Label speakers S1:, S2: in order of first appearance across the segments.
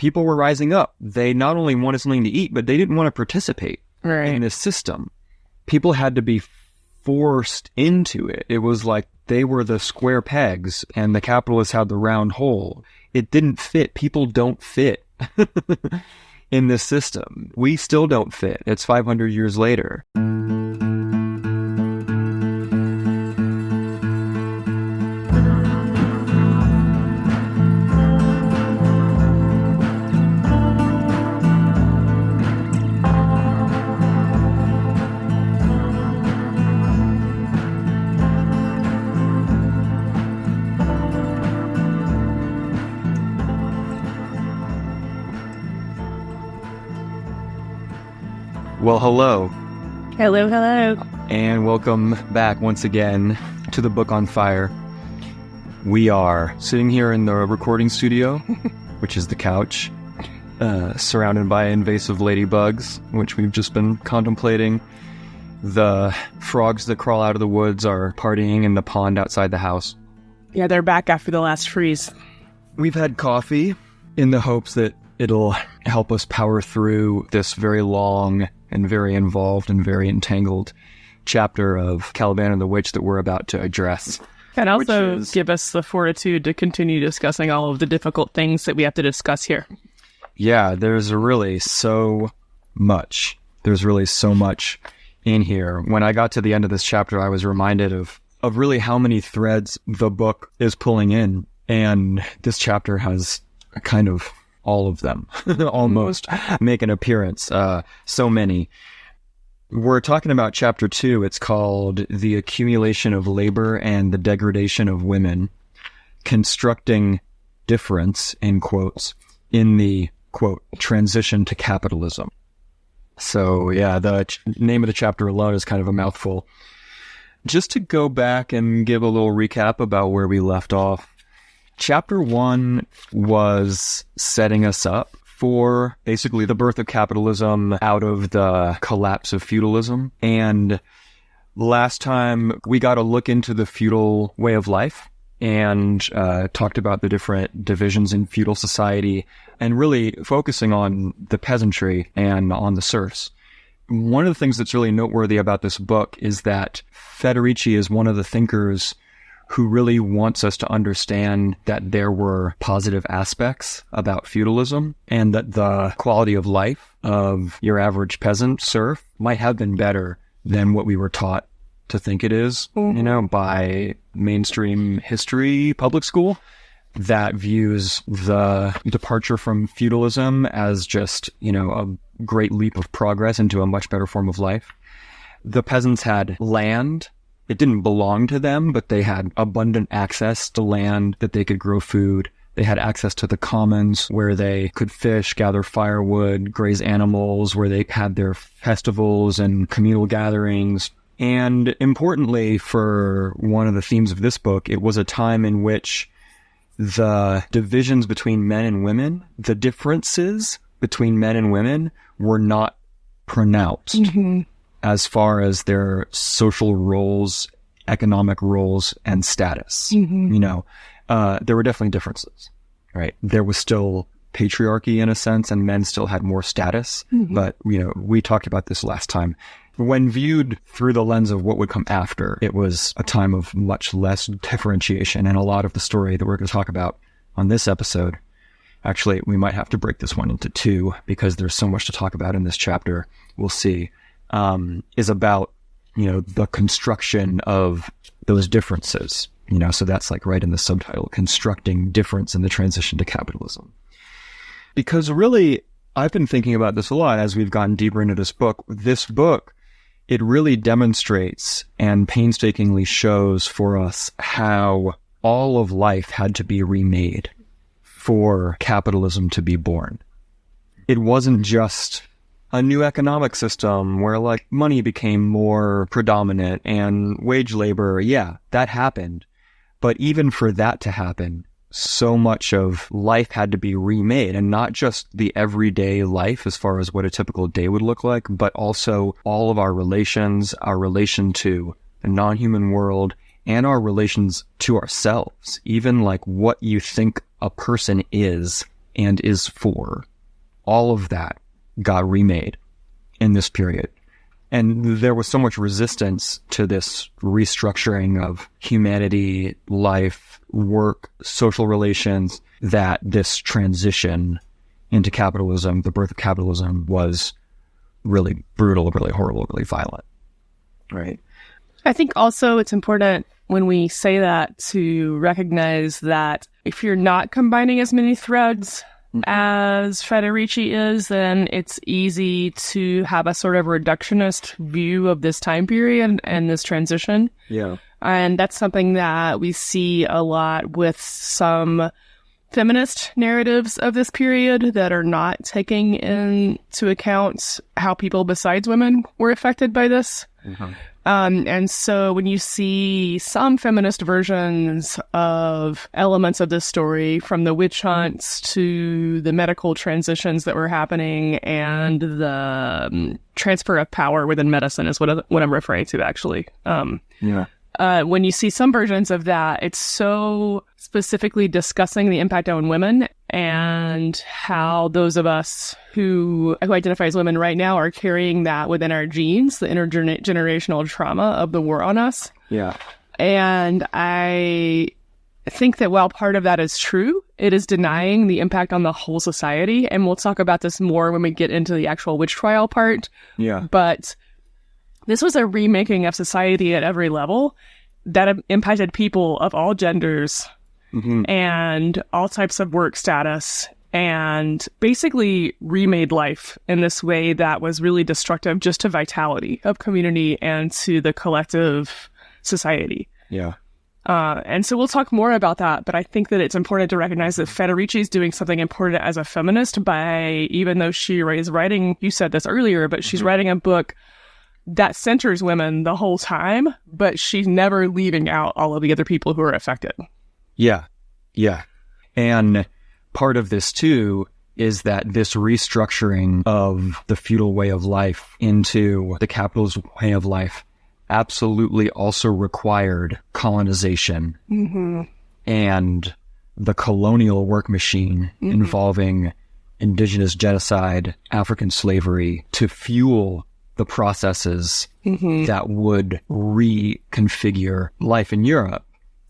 S1: people were rising up. They not only wanted something to eat, but they didn't want to participate in this system. People had to be forced into it. It was like they were the square pegs and the capitalists had the round hole. It didn't fit. People don't fit in this system. We still don't fit. It's 500 years later. Well, hello.
S2: Hello, hello.
S1: And welcome back once again to the Book on Fire. We are sitting here in the recording studio, which is the couch, surrounded by invasive ladybugs, which we've just been contemplating. The frogs that crawl out of the woods are partying in the pond outside the house.
S2: Yeah, they're back after the last freeze.
S1: We've had coffee in the hopes that it'll help us power through this very long and very involved and very entangled chapter of Caliban and the Witch that we're about to address.
S2: And also give us the fortitude to continue discussing all of the difficult things that we have to discuss here.
S1: Yeah, there's really so much. There's really so much in here. When I got to the end of this chapter, I was reminded of really how many threads the book is pulling in. And this chapter has a kind of all of them almost make an appearance. So many. We're talking about chapter 2. It's called The Accumulation of Labor and the Degradation of Women, Constructing Difference, in quotes, in the, quote, transition to capitalism. So yeah, the name of the chapter alone is kind of a mouthful. Just to go back and give a little recap about where we left off. Chapter 1 was setting us up for basically the birth of capitalism out of the collapse of feudalism. And last time we got a look into the feudal way of life and talked about the different divisions in feudal society and really focusing on the peasantry and on the serfs. One of the things that's really noteworthy about this book is that Federici is one of the thinkers who really wants us to understand that there were positive aspects about feudalism and that the quality of life of your average peasant serf might have been better than what we were taught to think it is, by mainstream history public school that views the departure from feudalism as just, a great leap of progress into a much better form of life. The peasants had land. It didn't belong to them, but they had abundant access to land that they could grow food. They had access to the commons where they could fish, gather firewood, graze animals, where they had their festivals and communal gatherings. And importantly, for one of the themes of this book, it was a time in which the divisions between men and women, the differences between men and women were not pronounced. Mm-hmm. As far as their social roles, economic roles, and status. Mm-hmm. There were definitely differences, right? There was still patriarchy in a sense, and men still had more status. Mm-hmm. But, we talked about this last time. When viewed through the lens of what would come after, it was a time of much less differentiation. And a lot of the story that we're going to talk about on this episode, actually, we might have to break this one into 2 because there's so much to talk about in this chapter. We'll see. Is about, the construction of those differences, so that's like right in the subtitle, Constructing Difference in the Transition to Capitalism. Because really, I've been thinking about this a lot as we've gotten deeper into this book. This book, it really demonstrates and painstakingly shows for us how all of life had to be remade for capitalism to be born. It wasn't just a new economic system where money became more predominant and wage labor. Yeah, that happened. But even for that to happen, so much of life had to be remade, and not just the everyday life as far as what a typical day would look like, but also all of our relations, our relation to the non-human world, and our relations to ourselves. Even what you think a person is and is for, all of that got remade in this period. And there was so much resistance to this restructuring of humanity, life, work, social relations, that this transition into capitalism, the birth of capitalism, was really brutal, really horrible, really violent. Right.
S2: I think also it's important when we say that to recognize that if you're not combining as many threads as Federici is, then it's easy to have a sort of reductionist view of this time period and this transition.
S1: Yeah.
S2: And that's something that we see a lot with some feminist narratives of this period that are not taking into account how people besides women were affected by this. Mm-hmm. And so when you see some feminist versions of elements of this story, from the witch hunts to the medical transitions that were happening and the transfer of power within medicine is what I'm referring to, actually. When you see some versions of that, it's so specifically discussing the impact on women and how those of us who identify as women right now are carrying that within our genes, the intergenerational trauma of the war on us.
S1: Yeah.
S2: And I think that while part of that is true, it is denying the impact on the whole society. And we'll talk about this more when we get into the actual witch trial part.
S1: Yeah.
S2: But this was a remaking of society at every level that impacted people of all genders and all types of work status, and basically remade life in this way that was really destructive just to vitality of community and to the collective society.
S1: Yeah.
S2: And so we'll talk more about that, but I think that it's important to recognize that Federici is doing something important as a feminist by, even though she is writing, you said this earlier, but she's writing a book that centers women the whole time, but she's never leaving out all of the other people who are affected.
S1: Yeah. Yeah. And part of this too is that this restructuring of the feudal way of life into the capitalist way of life absolutely also required colonization and the colonial work machine involving indigenous genocide, African slavery, to fuel the processes that would reconfigure life in Europe,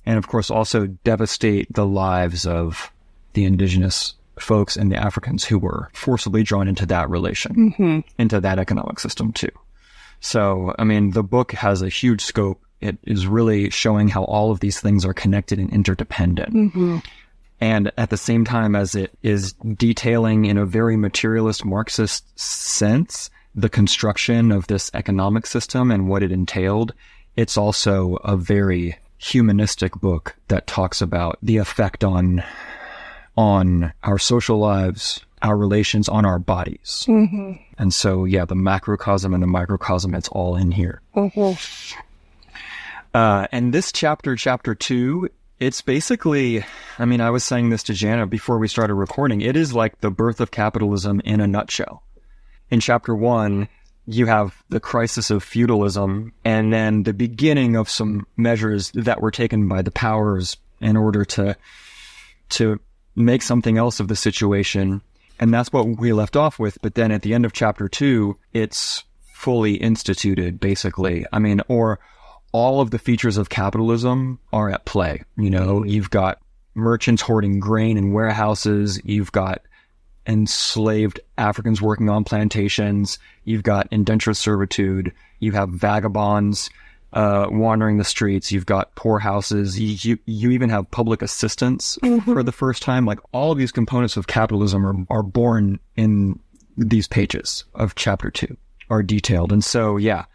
S1: and of course also devastate the lives of the indigenous folks and the Africans who were forcibly drawn into that relation, into that economic system too. So, I mean, the book has a huge scope. It is really showing how all of these things are connected and interdependent. And at the same time as it is detailing in a very materialist Marxist sense the construction of this economic system and what it entailed, it's also a very humanistic book that talks about the effect on our social lives, our relations, on our bodies. And so, yeah, the macrocosm and the microcosm, it's all in here. And this chapter 2, it's basically, I mean, I was saying this to Jana before we started recording, it is like the birth of capitalism in a nutshell. In chapter 1, you have the crisis of feudalism and then the beginning of some measures that were taken by the powers in order to make something else of the situation. And that's what we left off with. But then at the end of chapter 2, it's fully instituted, basically. I mean, or all of the features of capitalism are at play. You know, you've got merchants hoarding grain in warehouses. You've got enslaved Africans working on plantations. You've got indentured servitude. You have vagabonds wandering the streets. You've got poorhouses. You even have public assistance for the first time. Like, all of these components of capitalism are born in these pages of chapter 2, are detailed. And so, yeah,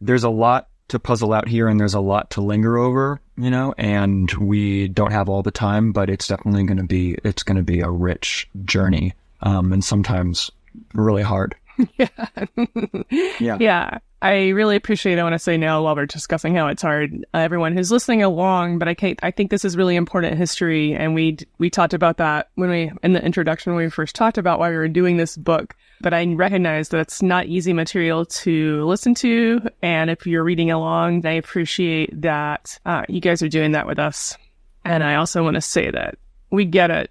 S1: there's a lot to puzzle out here, and there's a lot to linger over, you know, and we don't have all the time, but it's definitely going to be a rich journey, and sometimes really hard.
S2: Yeah. I really appreciate it. I want to say now, while we're discussing how it's hard, everyone who's listening along, but I think this is really important history. And we talked about that in the introduction, when we first talked about why we were doing this book. But I recognize that it's not easy material to listen to. And if you're reading along, I appreciate that you guys are doing that with us. And I also want to say that we get it.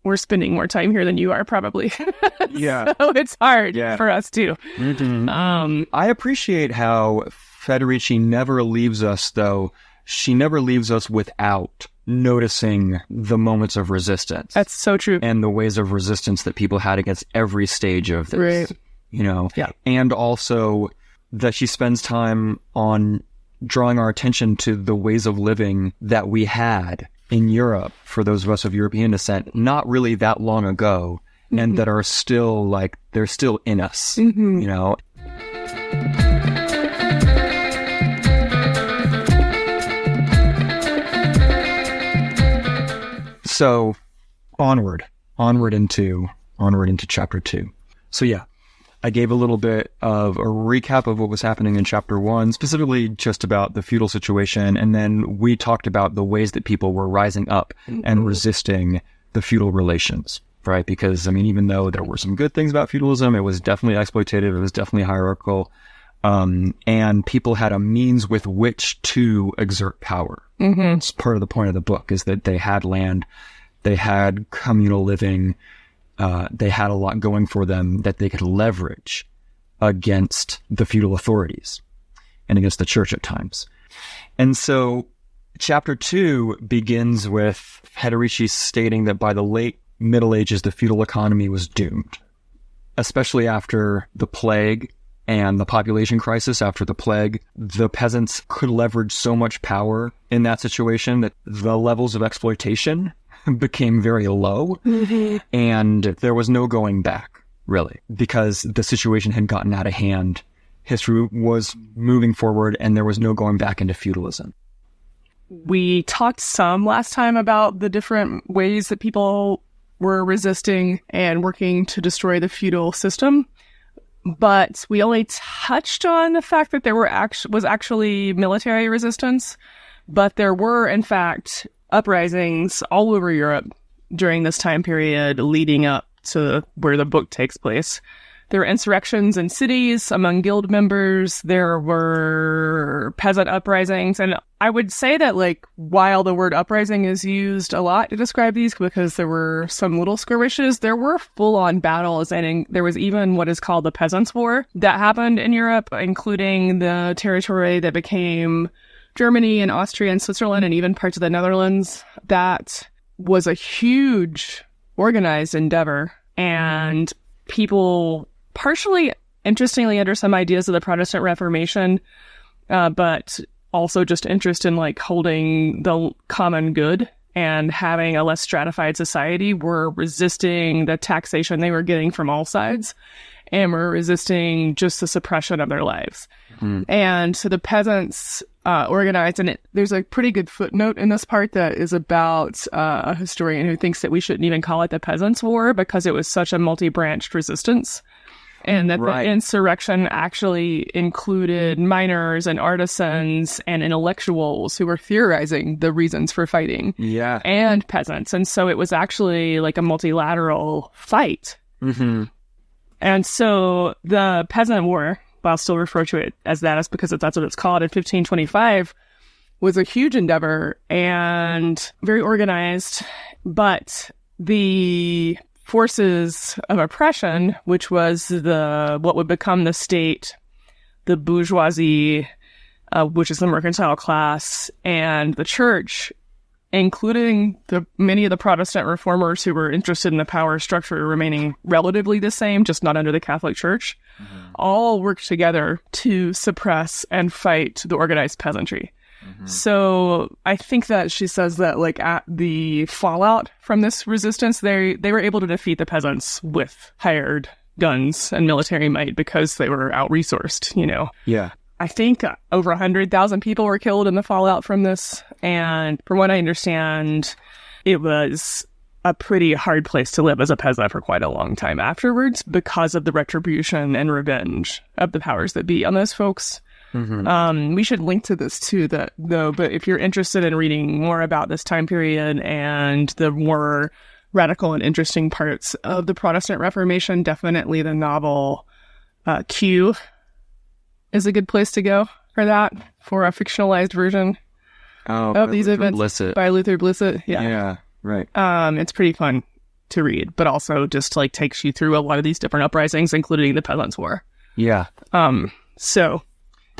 S2: we're spending more time here than you are, probably.
S1: Yeah.
S2: So it's hard for us too.
S1: I appreciate how Federici never leaves us, though. She never leaves us without noticing the moments of resistance.
S2: That's so true.
S1: And the ways of resistance that people had against every stage of this.
S2: Right.
S1: You know?
S2: Yeah.
S1: And also that she spends time on drawing our attention to the ways of living that we had in Europe, for those of us of European descent, not really that long ago, and that are still, like, they're still in us, you know? So, onward into chapter 2. So yeah, I gave a little bit of a recap of what was happening in chapter 1, specifically just about the feudal situation, and then we talked about the ways that people were rising up and resisting the feudal relations, right? Because, I mean, even though there were some good things about feudalism, it was definitely exploitative, it was definitely hierarchical, and people had a means with which to exert power. It's part of the point of the book, is that they had land, they had communal living, they had a lot going for them that they could leverage against the feudal authorities and against the church at times. And so chapter 2 begins with Federici stating that by the late Middle Ages, the feudal economy was doomed, especially after the plague and the population crisis after the plague. The peasants could leverage so much power in that situation that the levels of exploitation became very low, and there was no going back, really, because the situation had gotten out of hand. History was moving forward, and there was no going back into feudalism.
S2: We talked some last time about the different ways that people were resisting and working to destroy the feudal system, but we only touched on the fact that there was actually military resistance, but there were, in fact, uprisings all over Europe during this time period leading up to where the book takes place. There were insurrections in cities among guild members. There were peasant uprisings. And I would say that, like, while the word uprising is used a lot to describe these because there were some little skirmishes, there were full-on battles. And there was even what is called the Peasants' War that happened in Europe, including the territory that became Germany and Austria and Switzerland and even parts of the Netherlands. That was a huge organized endeavor, and people, partially, interestingly, under some ideas of the Protestant Reformation, but also just interest in, like, holding the common good and having a less stratified society, were resisting the taxation they were getting from all sides, and were resisting just the suppression of their lives. And so the peasants organized, and there's a pretty good footnote in this part that is about a historian who thinks that we shouldn't even call it the Peasants' War because it was such a multi-branched resistance, and that the insurrection actually included miners and artisans and intellectuals who were theorizing the reasons for fighting, and peasants. And so it was actually like a multilateral fight. And so the Peasant War, I'll still refer to it as that, is because that's what it's called, in 1525, was a huge endeavor and very organized, but the forces of oppression, which was what would become the state, the bourgeoisie, which is the mercantile class, and the church, including many of the Protestant reformers who were interested in the power structure remaining relatively the same, just not under the Catholic Church, all worked together to suppress and fight the organized peasantry. So I think that she says that, like, at the fallout from this resistance, they were able to defeat the peasants with hired guns and military might because they were out-resourced, you know?
S1: Yeah.
S2: I think over 100,000 people were killed in the fallout from this. And from what I understand, it was a pretty hard place to live as a peasant for quite a long time afterwards because of the retribution and revenge of the powers that be on those folks. We should link to this too, but if you're interested in reading more about this time period and the more radical and interesting parts of the Protestant Reformation, definitely the novel Q is a good place to go for that, for a fictionalized version of these events by Luther Blissett.
S1: Yeah, right.
S2: It's pretty fun. to read, but also just like takes you through a lot of these different uprisings, including the Peasants' War.
S1: Yeah.
S2: So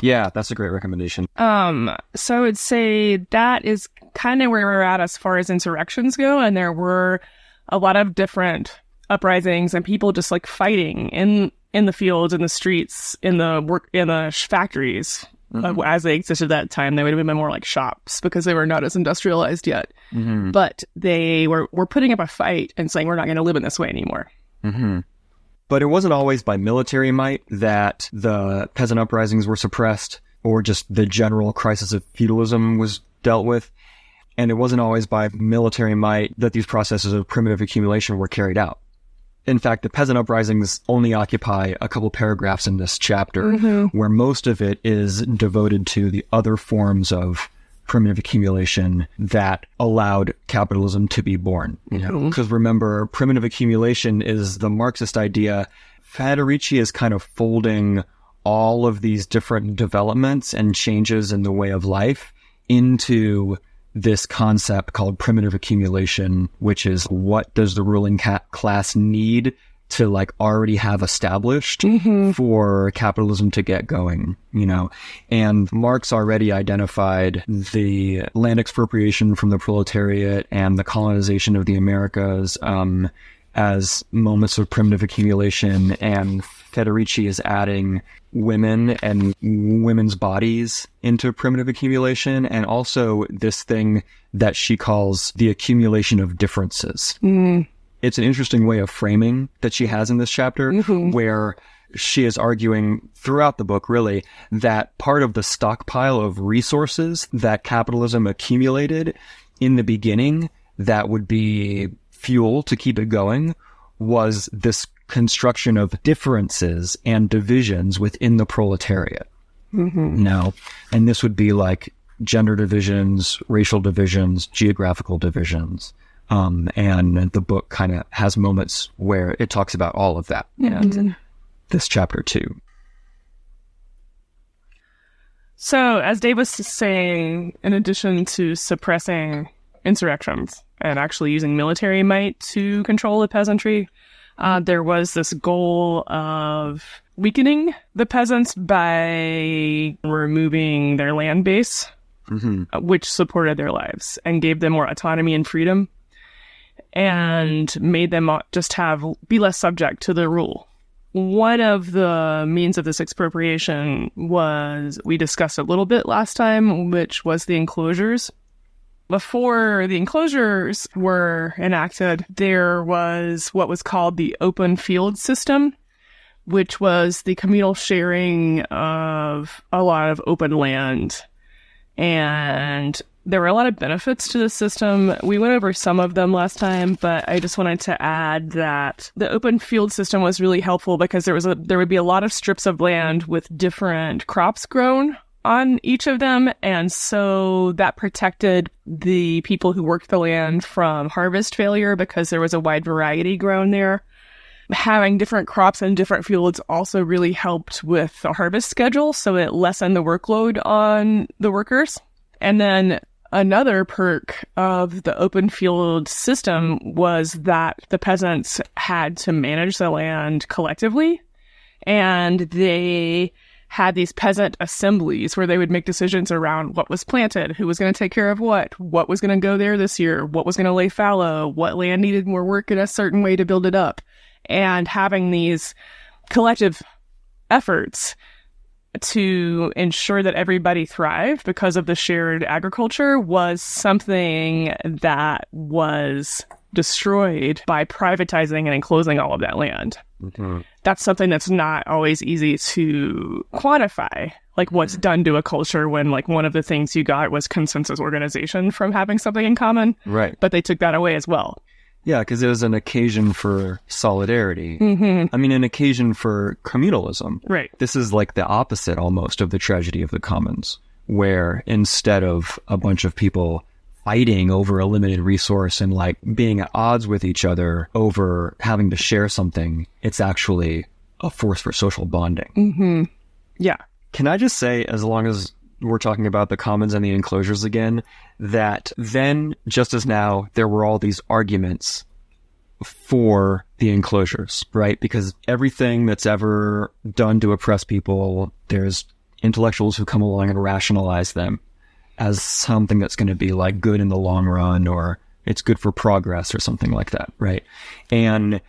S1: Yeah, that's a great recommendation.
S2: So I would say that is kind of where we're at as far as insurrections go, and there were a lot of different uprisings and people just like fighting in the fields, in the streets, in the factories. As they existed at that time. They would have been more like shops because they were not as industrialized yet. But they were putting up a fight and saying, we're not going to live in this way anymore.
S1: But it wasn't always by military might that the peasant uprisings were suppressed, or just the general crisis of feudalism was dealt with. And it wasn't always by military might that these processes of primitive accumulation were carried out. In fact, the peasant uprisings only occupy a couple paragraphs in this chapter, where most of it is devoted to the other forms of primitive accumulation that allowed capitalism to be born. Because remember, primitive accumulation is the Marxist idea. Federici is kind of folding all of these different developments and changes in the way of life into this concept called primitive accumulation, which is what does the ruling class need to like already have established for capitalism to get going, and Marx already identified the land expropriation from the proletariat and the colonization of the Americas as moments of primitive accumulation, and Federici is adding women and women's bodies into primitive accumulation, and also this thing that she calls the accumulation of differences. It's an interesting way of framing that she has in this chapter, where she is arguing throughout the book, really, that part of the stockpile of resources that capitalism accumulated in the beginning that would be fuel to keep it going was this construction of differences and divisions within the proletariat. And this would be like gender divisions, racial divisions, geographical divisions. And the book kind of has moments where it talks about all of that. And this chapter too.
S2: So, as Dave was saying, in addition to suppressing insurrections and actually using military might to control the peasantry, there was this goal of weakening the peasants by removing their land base, which supported their lives and gave them more autonomy and freedom, and made them just be less subject to the rule. One of the means of this expropriation we discussed a little bit last time, which was the enclosures. Before the enclosures were enacted, there was what was called the open field system, which was the communal sharing of a lot of open land. And there were a lot of benefits to the system. We went over some of them last time, but I just wanted to add that the open field system was really helpful because there would be a lot of strips of land with different crops grown on each of them, and so that protected the people who worked the land from harvest failure because there was a wide variety grown there. Having different crops in different fields also really helped with the harvest schedule, so it lessened the workload on the workers. And then another perk of the open field system was that the peasants had to manage the land collectively, and they had these peasant assemblies where they would make decisions around what was planted, who was going to take care of what was going to go there this year, what was going to lay fallow, what land needed more work in a certain way to build it up. And having these collective efforts to ensure that everybody thrived because of the shared agriculture was something that was destroyed by privatizing and enclosing all of that land. That's something that's not always easy to quantify, like what's done to a culture when like one of the things you got was consensus organization from having something in common.
S1: Right.
S2: But they took that away as well.
S1: Yeah, because it was an occasion for solidarity. I mean, an occasion for communalism.
S2: Right.
S1: This is like the opposite almost of the tragedy of the commons, where instead of a bunch of people fighting over a limited resource and like being at odds with each other over having to share something, it's actually a force for social bonding.
S2: Yeah.
S1: Can I just say, as long as we're talking about the commons and the enclosures again, that then, just as now, there were all these arguments for the enclosures, right? Because everything that's ever done to oppress people, there's intellectuals who come along and rationalize them as something that's going to be like good in the long run, or it's good for progress or something like that, right? And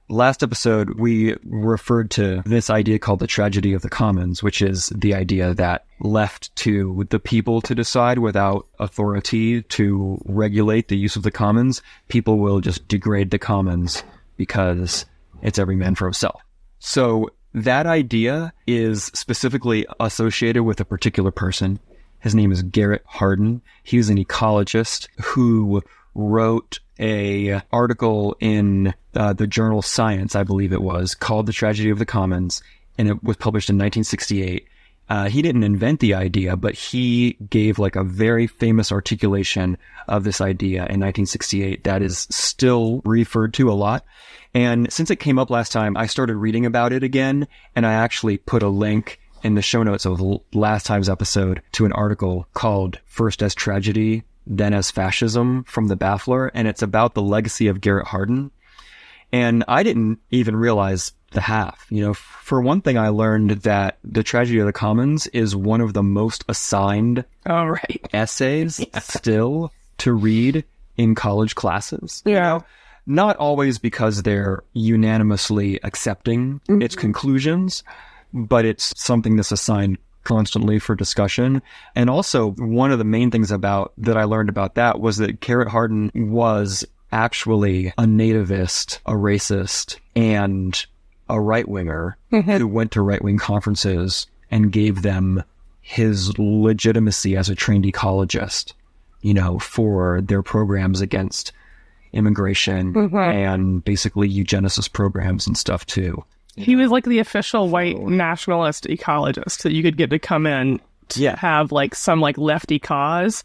S1: last episode, we referred to this idea called the tragedy of the commons, which is the idea that left to the people to decide without authority to regulate the use of the commons, people will just degrade the commons because it's every man for himself. So that idea is specifically associated with a particular person. His name is Garrett Hardin. He was an ecologist who wrote a article in the journal Science, I believe it was, called The Tragedy of the Commons, and it was published in 1968. He didn't invent the idea, but he gave like a very famous articulation of this idea in 1968 that is still referred to a lot. And since it came up last time, I started reading about it again, and I actually put a link in the show notes of last time's episode to an article called First as Tragedy, Then as Fascism from the Baffler, and it's about the legacy of Garrett Hardin. And I didn't even realize the half. You know, for one thing, I learned that The Tragedy of the Commons is one of the most assigned essays still to read in college classes.
S2: Yeah.
S1: You know? Not always because they're unanimously accepting its conclusions, but it's something that's assigned constantly for discussion. And also, one of the main things that I learned about that was that Garrett Hardin was actually a nativist, a racist, and a right-winger who went to right-wing conferences and gave them his legitimacy as a trained ecologist, you know, for their programs against immigration and basically eugenicist programs and stuff too.
S2: He was like the official white nationalist ecologist that you could get to come in to have like some like lefty cause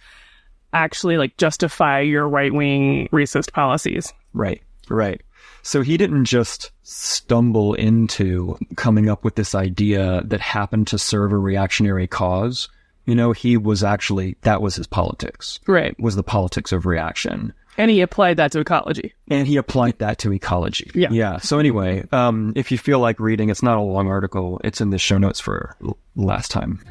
S2: actually like justify your right-wing racist policies.
S1: Right. So he didn't just stumble into coming up with this idea that happened to serve a reactionary cause. You know, he was actually, that was his politics.
S2: Right.
S1: Was the politics of reaction.
S2: And he applied that to ecology.
S1: Yeah. So anyway, if you feel like reading, it's not a long article. It's in the show notes for last time.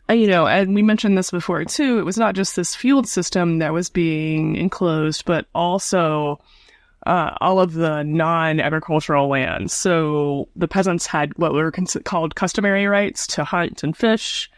S2: You know, and we mentioned this before too, it was not just this field system that was being enclosed, but also all of the non-agricultural lands. So the peasants had what were called customary rights to hunt and fish,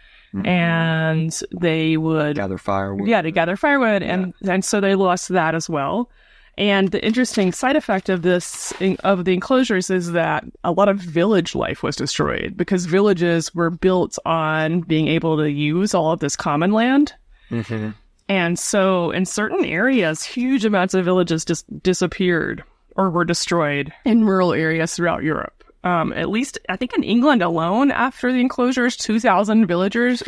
S2: and they would
S1: gather firewood.
S2: Yeah, to gather firewood, and so they lost that as well. And the interesting side effect of of the enclosures is that a lot of village life was destroyed because villages were built on being able to use all of this common land. Mm-hmm. And so in certain areas, huge amounts of villages just disappeared or were destroyed in rural areas throughout Europe. At least, I think in England alone, after the enclosures, 2,000 villages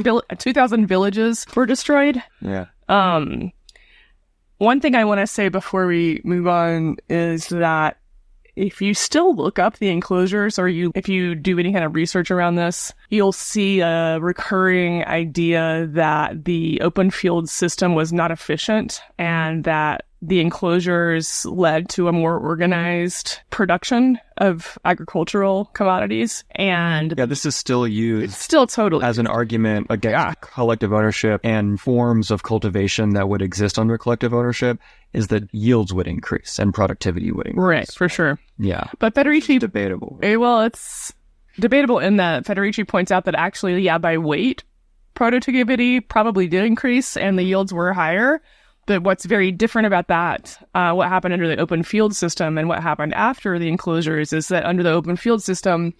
S2: were destroyed.
S1: Yeah.
S2: One thing I want to say before we move on is that if you still look up the enclosures or if you do any kind of research around this, you'll see a recurring idea that the open field system was not efficient and that the enclosures led to a more organized production of agricultural commodities. And
S1: this is still used
S2: totally
S1: as an argument against collective ownership and forms of cultivation that would exist under collective ownership, is that yields would increase and productivity would increase.
S2: Right, for sure.
S1: Yeah.
S2: But Federici...
S1: Debatable.
S2: Well, it's debatable in that Federici points out that actually, by weight, productivity probably did increase and the yields were higher. But what's very different about that, what happened under the open field system and what happened after the enclosures, is that under the open field system,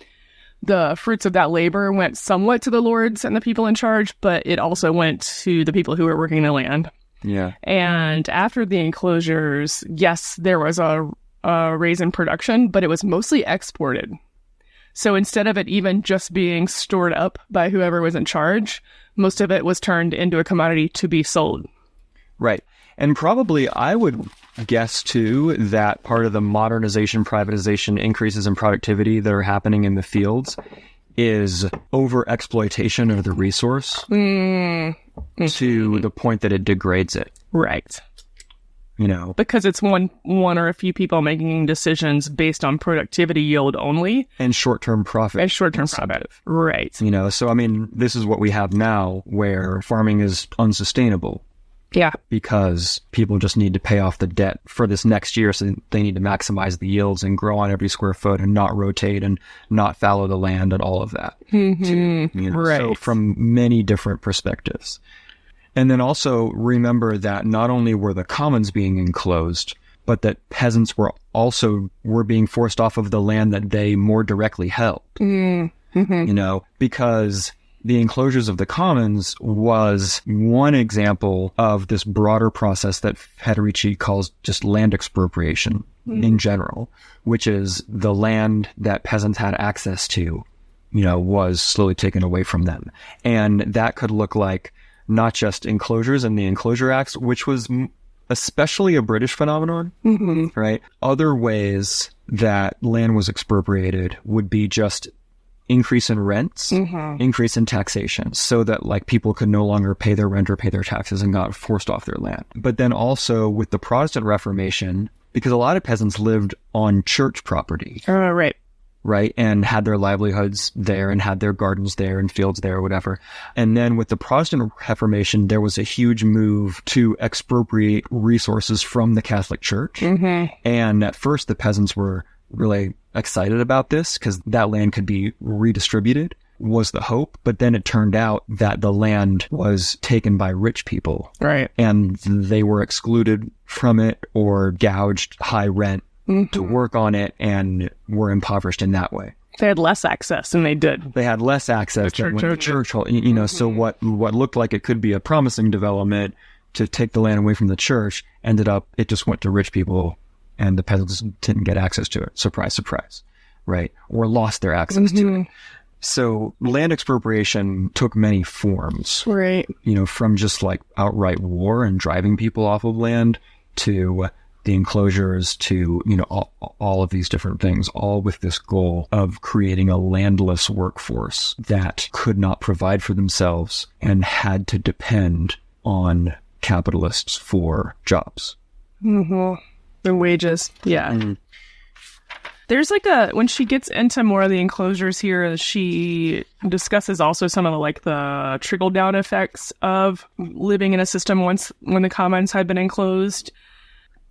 S2: the fruits of that labor went somewhat to the lords and the people in charge, but it also went to the people who were working the land.
S1: Yeah.
S2: And after the enclosures, yes, there was a raise in production, but it was mostly exported. So instead of it even just being stored up by whoever was in charge, most of it was turned into a commodity to be sold.
S1: Right. And probably I would guess, too, that part of the modernization, privatization, increases in productivity that are happening in the fields is over-exploitation of the resource to the point that it degrades it.
S2: Right.
S1: You know,
S2: because it's one or a few people making decisions based on productivity yield only.
S1: And short-term profit.
S2: Right.
S1: You know, so I mean, this is what we have now where farming is unsustainable.
S2: Yeah.
S1: Because people just need to pay off the debt for this next year, so they need to maximize the yields and grow on every square foot and not rotate and not fallow the land and all of that. You know,
S2: Right.
S1: So from many different perspectives. And then also remember that not only were the commons being enclosed, but that peasants were being forced off of the land that they more directly held. You know, because the enclosures of the commons was one example of this broader process that Federici calls just land expropriation in general, which is the land that peasants had access to, you know, was slowly taken away from them. And that could look like not just enclosures and the Enclosure Acts, which was especially a British phenomenon, right? Other ways that land was expropriated would be just increase in rents, increase in taxation, so that like people could no longer pay their rent or pay their taxes and got forced off their land. But then also with the Protestant Reformation, because a lot of peasants lived on church property. Right. And had their livelihoods there and had their gardens there and fields there or whatever. And then with the Protestant Reformation, there was a huge move to expropriate resources from the Catholic Church. And at first, the peasants were really excited about this because that land could be redistributed, was the hope. But then it turned out that the land was taken by rich people.
S2: Right.
S1: And they were excluded from it or gouged high rent to work on it and were impoverished in that way.
S2: They had less access than they did.
S1: They had less access to the church, you know, so what looked like it could be a promising development to take the land away from the church ended up, it just went to rich people and the peasants didn't get access to it. Surprise, surprise. Right. Or lost their access to it. So land expropriation took many forms.
S2: Right.
S1: You know, from just like outright war and driving people off of land to the enclosures to, you know, all of these different things, all with this goal of creating a landless workforce that could not provide for themselves and had to depend on capitalists for jobs.
S2: The wages. Yeah. There's like when she gets into more of the enclosures here, she discusses also some of the trickle down effects of living in a system when the commons had been enclosed.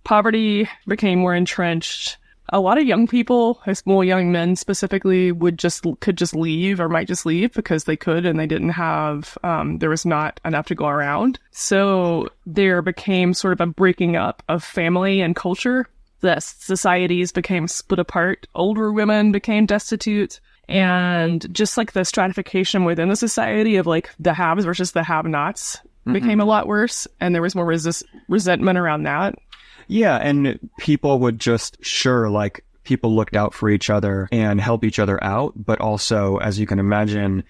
S2: Poverty became more entrenched. A lot of young people, young men specifically, could just leave or might just leave because they could and they didn't have, there was not enough to go around. So there became sort of a breaking up of family and culture. The societies became split apart. Older women became destitute. And just like the stratification within the society of like the haves versus the have-nots became a lot worse. And there was more resentment around that.
S1: Yeah, and people would people looked out for each other and help each other out. But also, as you can imagine,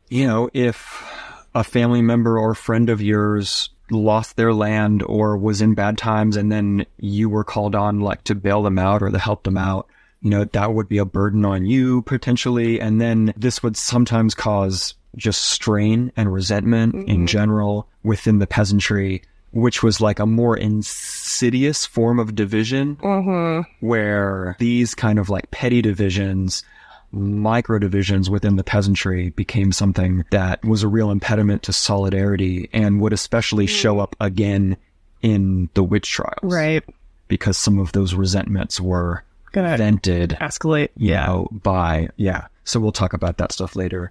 S1: you know, if a family member or friend of yours lost their land or was in bad times and then you were called on like to bail them out or to help them out, you know, that would be a burden on you potentially. And then this would sometimes cause just strain and resentment in general within the peasantry, which was like a more insidious form of division where these kind of like petty divisions, micro divisions within the peasantry became something that was a real impediment to solidarity and would especially show up again in the witch trials. Right. Because some of those resentments were vented.
S2: Escalate.
S1: So we'll talk about that stuff later.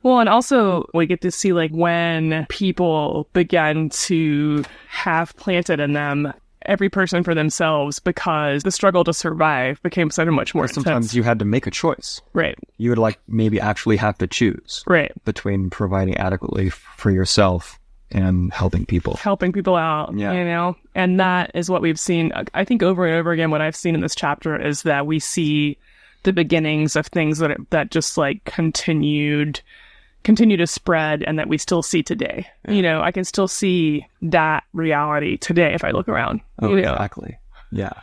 S2: Well, and also we get to see like when people began to have planted in them every person for themselves because the struggle to survive became so much more intense.
S1: Sometimes you had to make a choice.
S2: Right.
S1: You would like maybe actually have to choose.
S2: Right.
S1: Between providing adequately for yourself and helping people.
S2: Helping people out, you know? And that is what we've seen. I think over and over again, what I've seen in this chapter is that we see the beginnings of things that just like continue to spread and that we still see today. You know, I can still see that reality today if I look around.
S1: Exactly. Yeah.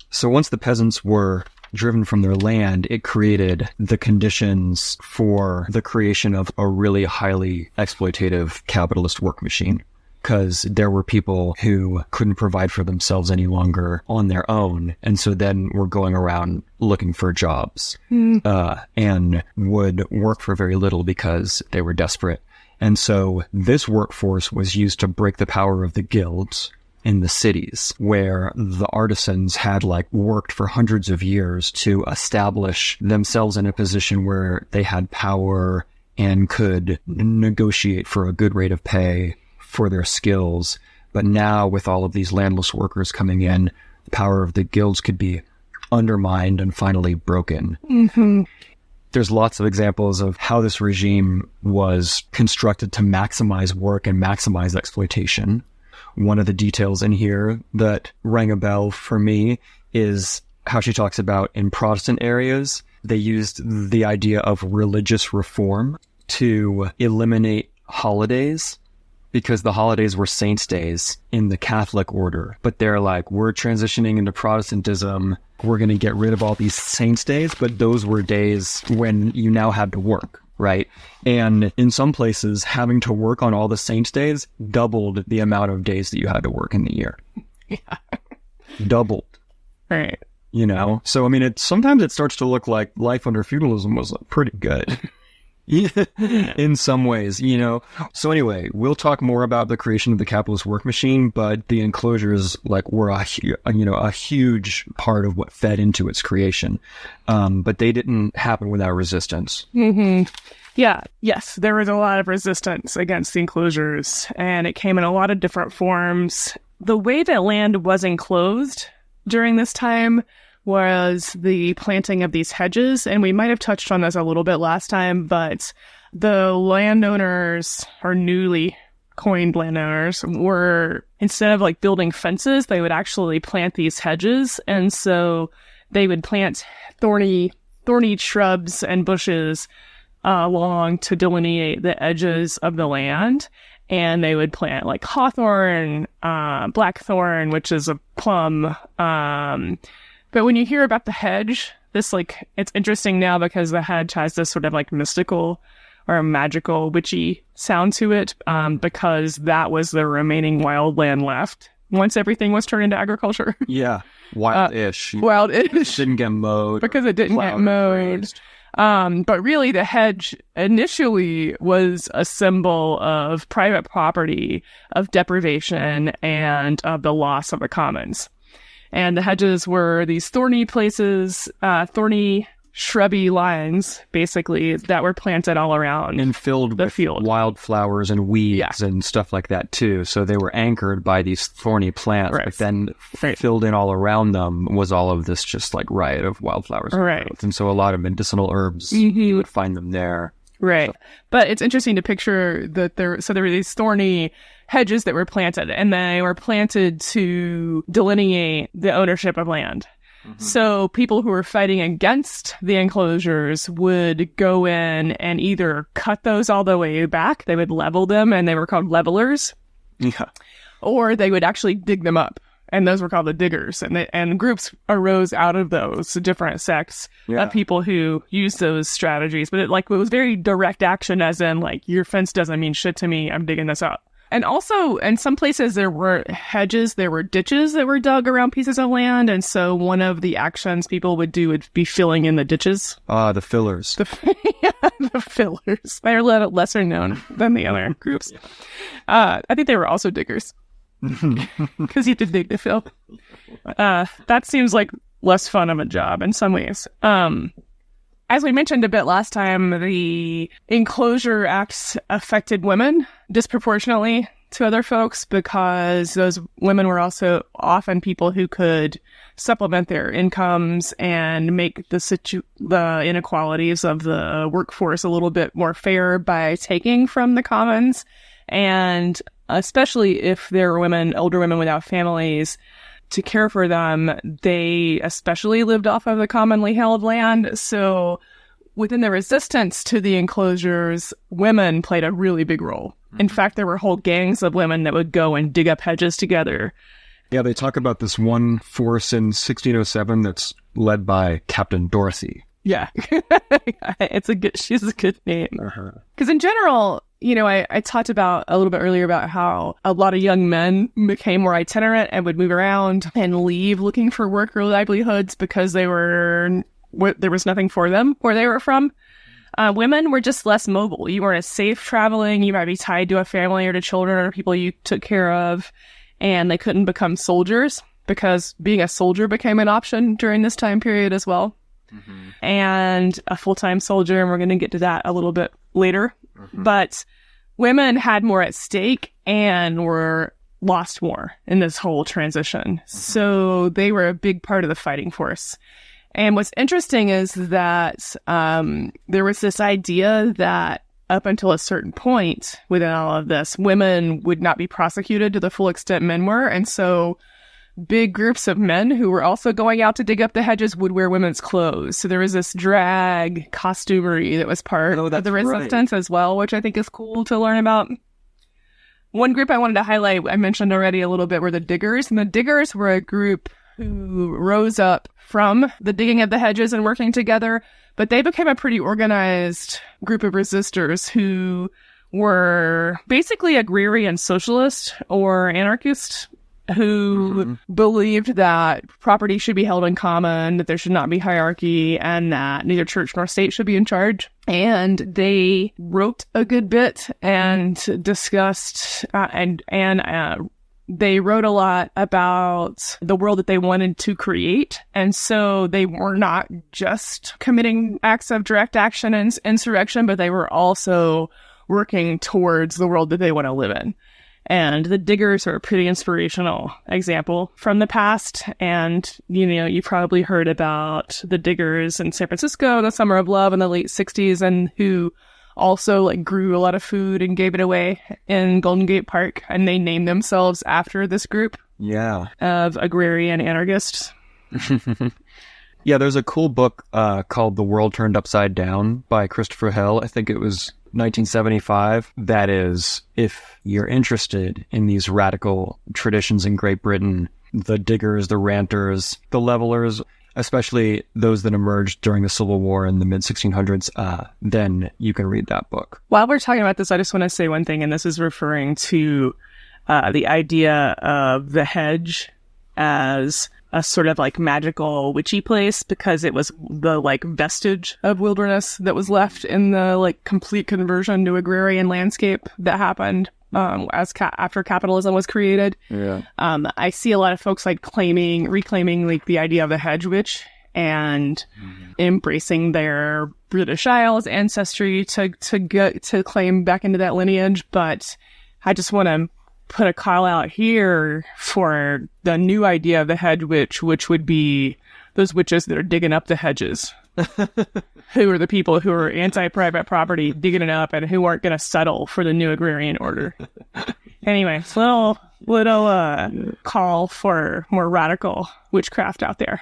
S1: So once the peasants were driven from their land, it created the conditions for the creation of a really highly exploitative capitalist work machine. Because there were people who couldn't provide for themselves any longer on their own. And so then were going around looking for jobs and would work for very little because they were desperate. And so this workforce was used to break the power of the guilds in the cities, where the artisans had worked for hundreds of years to establish themselves in a position where they had power and could negotiate for a good rate of pay for their skills. But now with all of these landless workers coming in, the power of the guilds could be undermined and finally broken.
S2: Mm-hmm.
S1: There's lots of examples of how this regime was constructed to maximize work and maximize exploitation. One of the details in here that rang a bell for me is how she talks about in Protestant areas, they used the idea of religious reform to eliminate holidays, because the holidays were saints' days in the Catholic order. But they're like, we're transitioning into Protestantism. We're going to get rid of all these saints' days. But those were days when you now had to work, right? And in some places, having to work on all the saints' days doubled the amount of days that you had to work in the year.
S2: Yeah.
S1: Doubled.
S2: Right.
S1: You know? So, I mean, sometimes it starts to look like life under feudalism was pretty good. In some ways, you know. So anyway, we'll talk more about the creation of the capitalist work machine, but the enclosures were a huge part of what fed into its creation. But they didn't happen without resistance.
S2: Mm-hmm. Yeah. Yes, there was a lot of resistance against the enclosures, and it came in a lot of different forms. The way that land was enclosed during this time was the planting of these hedges. And we might have touched on this a little bit last time, but the landowners, or newly coined landowners, were, instead of building fences, they would actually plant these hedges. And so they would plant thorny shrubs and bushes along to delineate the edges of the land. And they would plant hawthorn, blackthorn, which is a plum, but when you hear about the hedge, it's interesting now because the hedge has this sort of mystical or magical, witchy sound to it, because that was the remaining wild land left once everything was turned into agriculture.
S1: Yeah, wild-ish.
S2: Wild-ish.
S1: Didn't get mowed.
S2: Because it didn't get mowed. But really the hedge initially was a symbol of private property, of deprivation, and of the loss of the commons. And the hedges were these thorny places, thorny, shrubby lines, basically, that were planted all around
S1: and filled
S2: the
S1: with
S2: field.
S1: Wildflowers and weeds and stuff like that, too. So they were anchored by these thorny plants, but then filled in all around them was all of this just riot of wildflowers.
S2: Right.
S1: And so a lot of medicinal herbs, you would find them there.
S2: Right.
S1: So.
S2: But it's interesting to picture that there were these thorny hedges that were planted, and they were planted to delineate the ownership of land. Mm-hmm. So people who were fighting against the enclosures would go in and either cut those all the way back, they would level them, and they were called levelers.
S1: Yeah.
S2: Or they would actually dig them up, and those were called the diggers. And groups arose out of those different sects of people who used those strategies. But it was very direct action, as in your fence doesn't mean shit to me, I'm digging this up. And also, in some places, there were hedges, there were ditches that were dug around pieces of land. And so one of the actions people would do would be filling in the ditches.
S1: Ah, the fillers.
S2: The fillers. They're a little lesser known than the other groups. I think they were also diggers. Because you have to dig to fill. That seems like less fun of a job in some ways. As we mentioned a bit last time, the enclosure acts affected women disproportionately to other folks because those women were also often people who could supplement their incomes and make the inequalities of the workforce a little bit more fair by taking from the commons. And especially if there were older women without families to care for them, they especially lived off of the commonly held land. So within the resistance to the enclosures, women played a really big role. In fact, there were whole gangs of women that would go and dig up hedges together.
S1: Yeah, they talk about this one force in 1607 that's led by Captain Dorothy.
S2: Yeah. She's a good name.
S1: Uh-huh.
S2: Because in general, I talked about a little bit earlier about how a lot of young men became more itinerant and would move around and leave looking for work or livelihoods because there was nothing for them where they were from. Women were just less mobile. You weren't as safe traveling. You might be tied to a family or to children or people you took care of, and they couldn't become soldiers because being a soldier became an option during this time period as well. Mm-hmm. And a full-time soldier, and we're going to get to that a little bit later. Mm-hmm. But women had more at stake and were lost more in this whole transition. Mm-hmm. So they were a big part of the fighting force. And what's interesting is that there was this idea that up until a certain point within all of this, women would not be prosecuted to the full extent men were. And so big groups of men who were also going out to dig up the hedges would wear women's clothes. So there was this drag costumery that was part of the resistance as well, which I think is cool to learn about. One group I wanted to highlight, I mentioned already a little bit, were the diggers. And the diggers were a group who rose up from the digging of the hedges and working together, but they became a pretty organized group of resistors who were basically agrarian socialist or anarchist who believed that property should be held in common, that there should not be hierarchy, and that neither church nor state should be in charge. And they wrote a good bit and discussed they wrote a lot about the world that they wanted to create. And so they were not just committing acts of direct action and insurrection, but they were also working towards the world that they want to live in. And the diggers are a pretty inspirational example from the past. And, you probably heard about the diggers in San Francisco, the Summer of Love in the late 60s, and who also grew a lot of food and gave it away in Golden Gate Park. And they named themselves after this group of agrarian anarchists.
S1: Yeah, there's a cool book called The World Turned Upside Down by Christopher Hill. I think it was 1975. That is, if you're interested in these radical traditions in Great Britain, the diggers, the ranters, the levelers, especially those that emerged during the Civil War in the mid-1600s, then you can read that book.
S2: While we're talking about this, I just want to say one thing, and this is referring to the idea of the hedge as a sort of magical witchy place, because it was the vestige of wilderness that was left in the complete conversion to agrarian landscape that happened after capitalism was created.
S1: Yeah.
S2: I see a lot of folks reclaiming the idea of the hedge witch and embracing their British Isles ancestry to claim back into that lineage. But I just want to put a call out here for the new idea of the hedge witch, which would be those witches that are digging up the hedges. Who are the people who are anti-private property, digging it up, and who aren't going to settle for the new agrarian order. Anyway, little call for more radical witchcraft out there.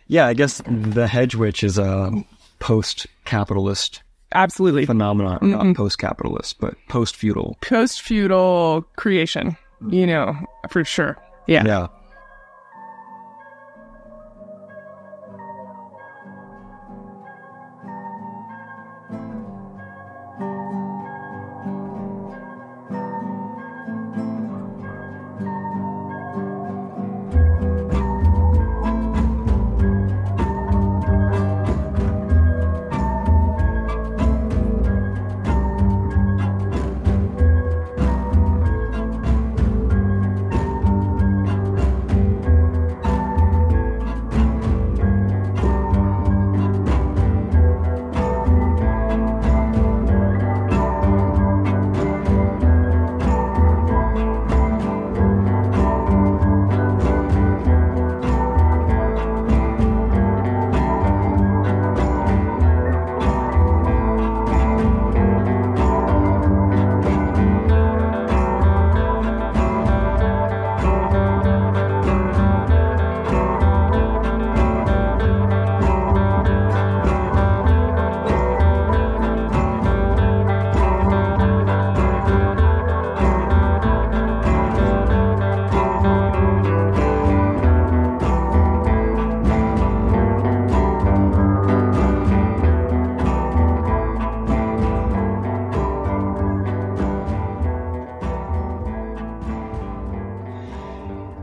S1: Yeah, I guess the hedge witch is a post-capitalist
S2: absolutely
S1: phenomenon. Not post-capitalist, but post-feudal.
S2: Post-feudal creation, for sure. Yeah.
S1: Yeah.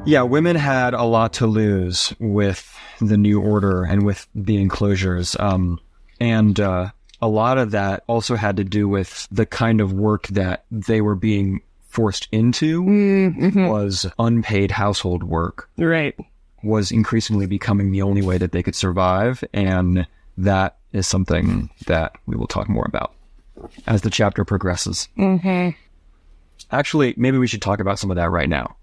S1: Yeah, women had a lot to lose with the new order and with the enclosures. And a lot of that also had to do with the kind of work that they were being forced into was unpaid household work.
S2: Right.
S1: Was increasingly becoming the only way that they could survive. And that is something that we will talk more about as the chapter progresses. Actually, maybe we should talk about some of that right now.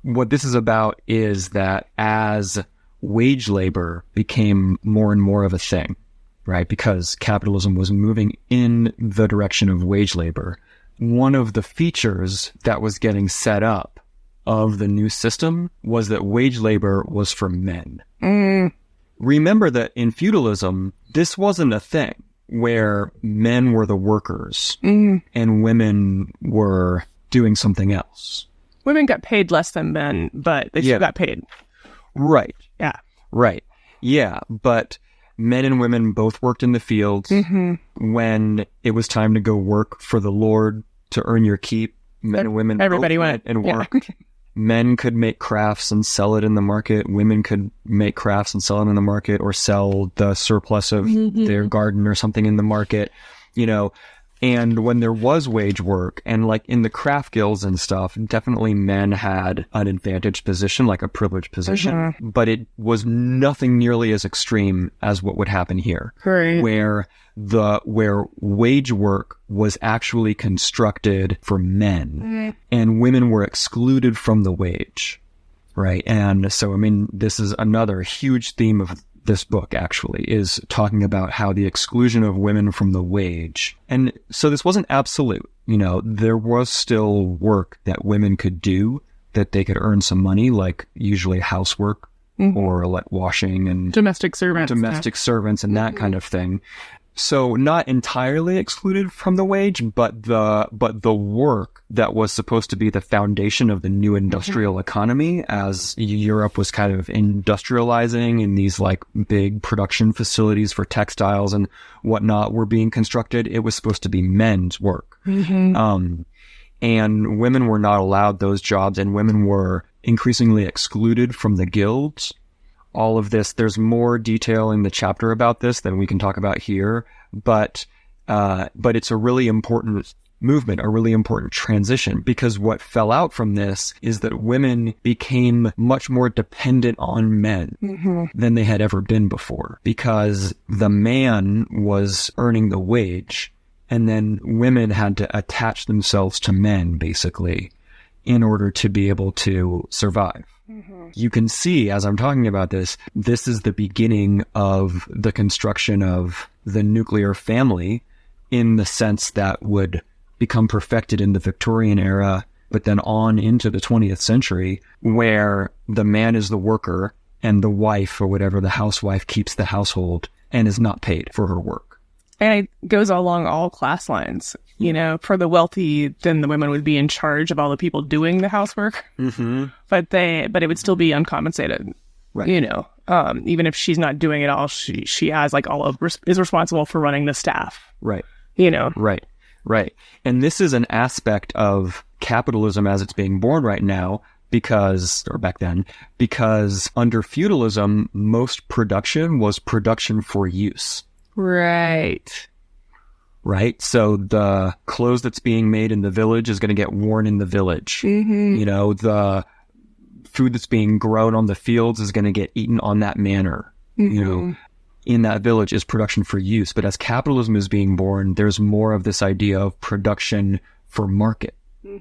S1: What this is about is that as wage labor became more and more of a thing, right? Because capitalism was moving in the direction of wage labor. One of the features that was getting set up of the new system was that wage labor was for men. Remember that in feudalism, this wasn't a thing where men were the workers and women were doing something else.
S2: Women got paid less than men, but they still got paid.
S1: Right.
S2: Yeah.
S1: Right. Yeah. But men and women both worked in the fields. When it was time to go work for the Lord to earn your keep, men and women
S2: everybody
S1: both
S2: went
S1: and worked. Men could make crafts and sell it in the market. Women could make crafts and sell it in the market, or sell the surplus of their garden or something in the market, you know. And when there was wage work, and like in the craft guilds and stuff, definitely men had an advantaged position, like a privileged position, but it was nothing nearly as extreme as what would happen here, where wage work was actually constructed for men and women were excluded from the wage, right? And so, I mean, this is another huge theme of this book, actually, is talking about how the exclusion of women from the wage. And so this wasn't absolute. You know, there was still work that women could do that they could earn some money, like usually housework or like washing and
S2: domestic servants
S1: and that kind of thing. So not entirely excluded from the wage, but the work that was supposed to be the foundation of the new industrial economy, as Europe was kind of industrializing and these like big production facilities for textiles and whatnot were being constructed. It was supposed to be men's work. And women were not allowed those jobs, and women were increasingly excluded from the guilds. All of this, there's more detail in the chapter about this than we can talk about here, but it's a really important movement, a really important transition, because what fell out from this is that women became much more dependent on men than they had ever been before, because the man was earning the wage, and then women had to attach themselves to men, basically, in order to be able to survive. You can see, as I'm talking about this is the beginning of the construction of the nuclear family, in the sense that would become perfected in the Victorian era, but then on into the 20th century, where the man is the worker and the wife, or whatever, the housewife, keeps the household and is not paid for her work.
S2: And it goes along all class lines. You know, for the wealthy, then the women would be in charge of all the people doing the housework. But it would still be uncompensated.
S1: Right.
S2: You know, even if she's not doing it all, she has like is responsible for running the staff.
S1: Right.
S2: You know.
S1: Right. Right. And this is an aspect of capitalism as it's being born right now, because under feudalism, most production was production for use.
S2: Right.
S1: Right? So the clothes that's being made in the village is going to get worn in the village. You know, the food that's being grown on the fields is going to get eaten on that manor. You know, in that village is production for use. But as capitalism is being born, there's more of this idea of production for market,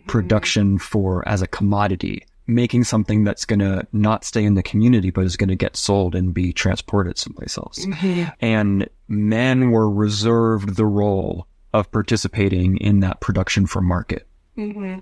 S1: production for as a commodity, making something that's going to not stay in the community, but is going to get sold and be transported someplace else. And men were reserved the role of participating in that production for market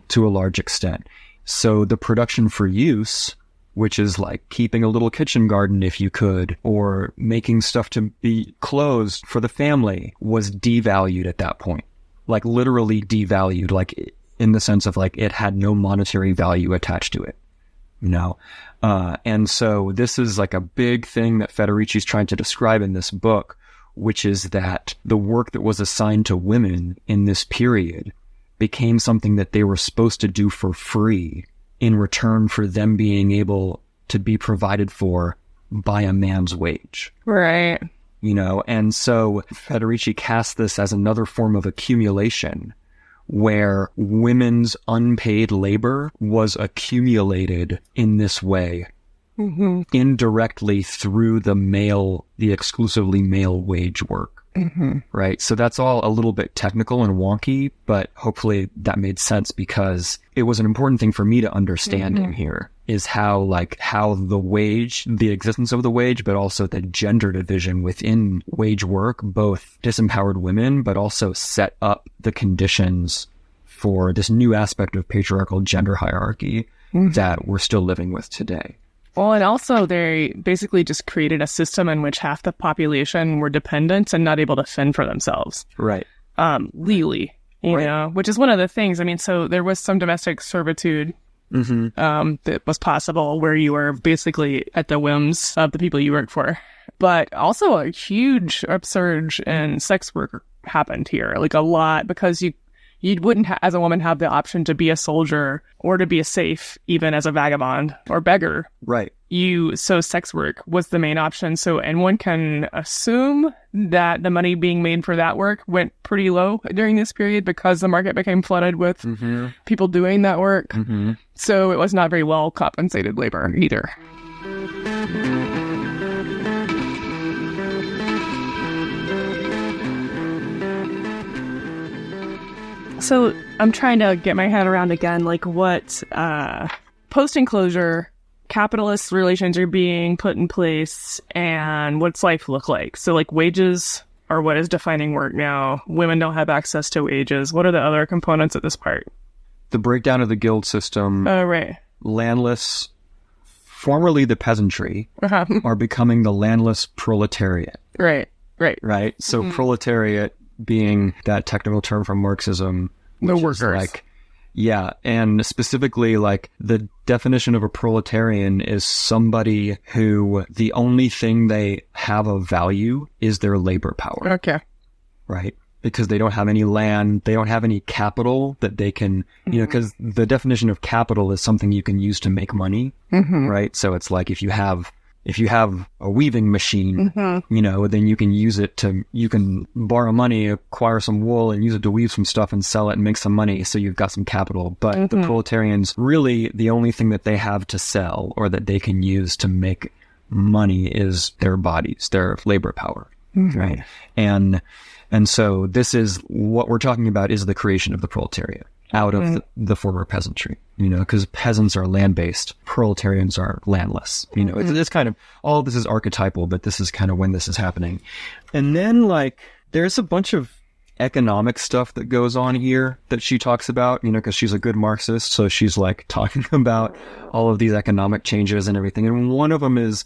S1: to a large extent. So the production for use, which is like keeping a little kitchen garden if you could, or making stuff to be clothes for the family, was devalued at that point. Like literally devalued, like in the sense of like it had no monetary value attached to it, you know? And so this is like a big thing that Federici's trying to describe in this book, which is that the work that was assigned to women in this period became something that they were supposed to do for free in return for them being able to be provided for by a man's wage.
S2: Right.
S1: You know, and so Federici cast this as another form of accumulation where women's unpaid labor was accumulated in this way, indirectly through the exclusively male wage work. Right. So that's all a little bit technical and wonky, but hopefully that made sense, because it was an important thing for me to understand in here is how the existence of the wage, but also the gender division within wage work, both disempowered women, but also set up the conditions for this new aspect of patriarchal gender hierarchy that we're still living with today.
S2: Well, and also they basically just created a system in which half the population were dependent and not able to fend for themselves.
S1: Right.
S2: Legally, you know, which is one of the things. I mean, so there was some domestic servitude that was possible where you were basically at the whims of the people you worked for. But also a huge upsurge in sex work happened here, like a lot, because you wouldn't, as a woman, have the option to be a soldier or to be a safe, even as a vagabond or beggar.
S1: Right.
S2: So sex work was the main option. So, and one can assume that the money being made for that work went pretty low during this period because the market became flooded with people doing that work. So it was not very well compensated labor either. So I'm trying to get my head around again, like what post-enclosure capitalist relations are being put in place and what's life look like. So like wages are what is defining work now. Women don't have access to wages. What are the other components of this part?
S1: The breakdown of the guild system.
S2: Oh, right.
S1: Landless, formerly the peasantry, are becoming the landless proletariat.
S2: Right.
S1: So proletariat being that technical term from Marxism.
S2: The workers.
S1: And specifically, like, the definition of a proletarian is somebody who the only thing they have of value is their labor power.
S2: Okay.
S1: Right? Because they don't have any land, they don't have any capital that they can, you know, because the definition of capital is something you can use to make money, right? So it's like if you have a weaving machine, you know, then you can use it you can borrow money, acquire some wool and use it to weave some stuff and sell it and make some money. So you've got some capital. But the proletarians, really the only thing that they have to sell or that they can use to make money is their bodies, their labor power. Right. And so this is what we're talking about, is the creation of the proletariat out of the former peasantry, you know, because peasants are land-based, proletarians are landless, you know, it's kind of, all of this is archetypal, but this is kind of when this is happening. And then, like, there's a bunch of economic stuff that goes on here that she talks about, you know, because she's a good Marxist, so she's, like, talking about all of these economic changes and everything. And one of them is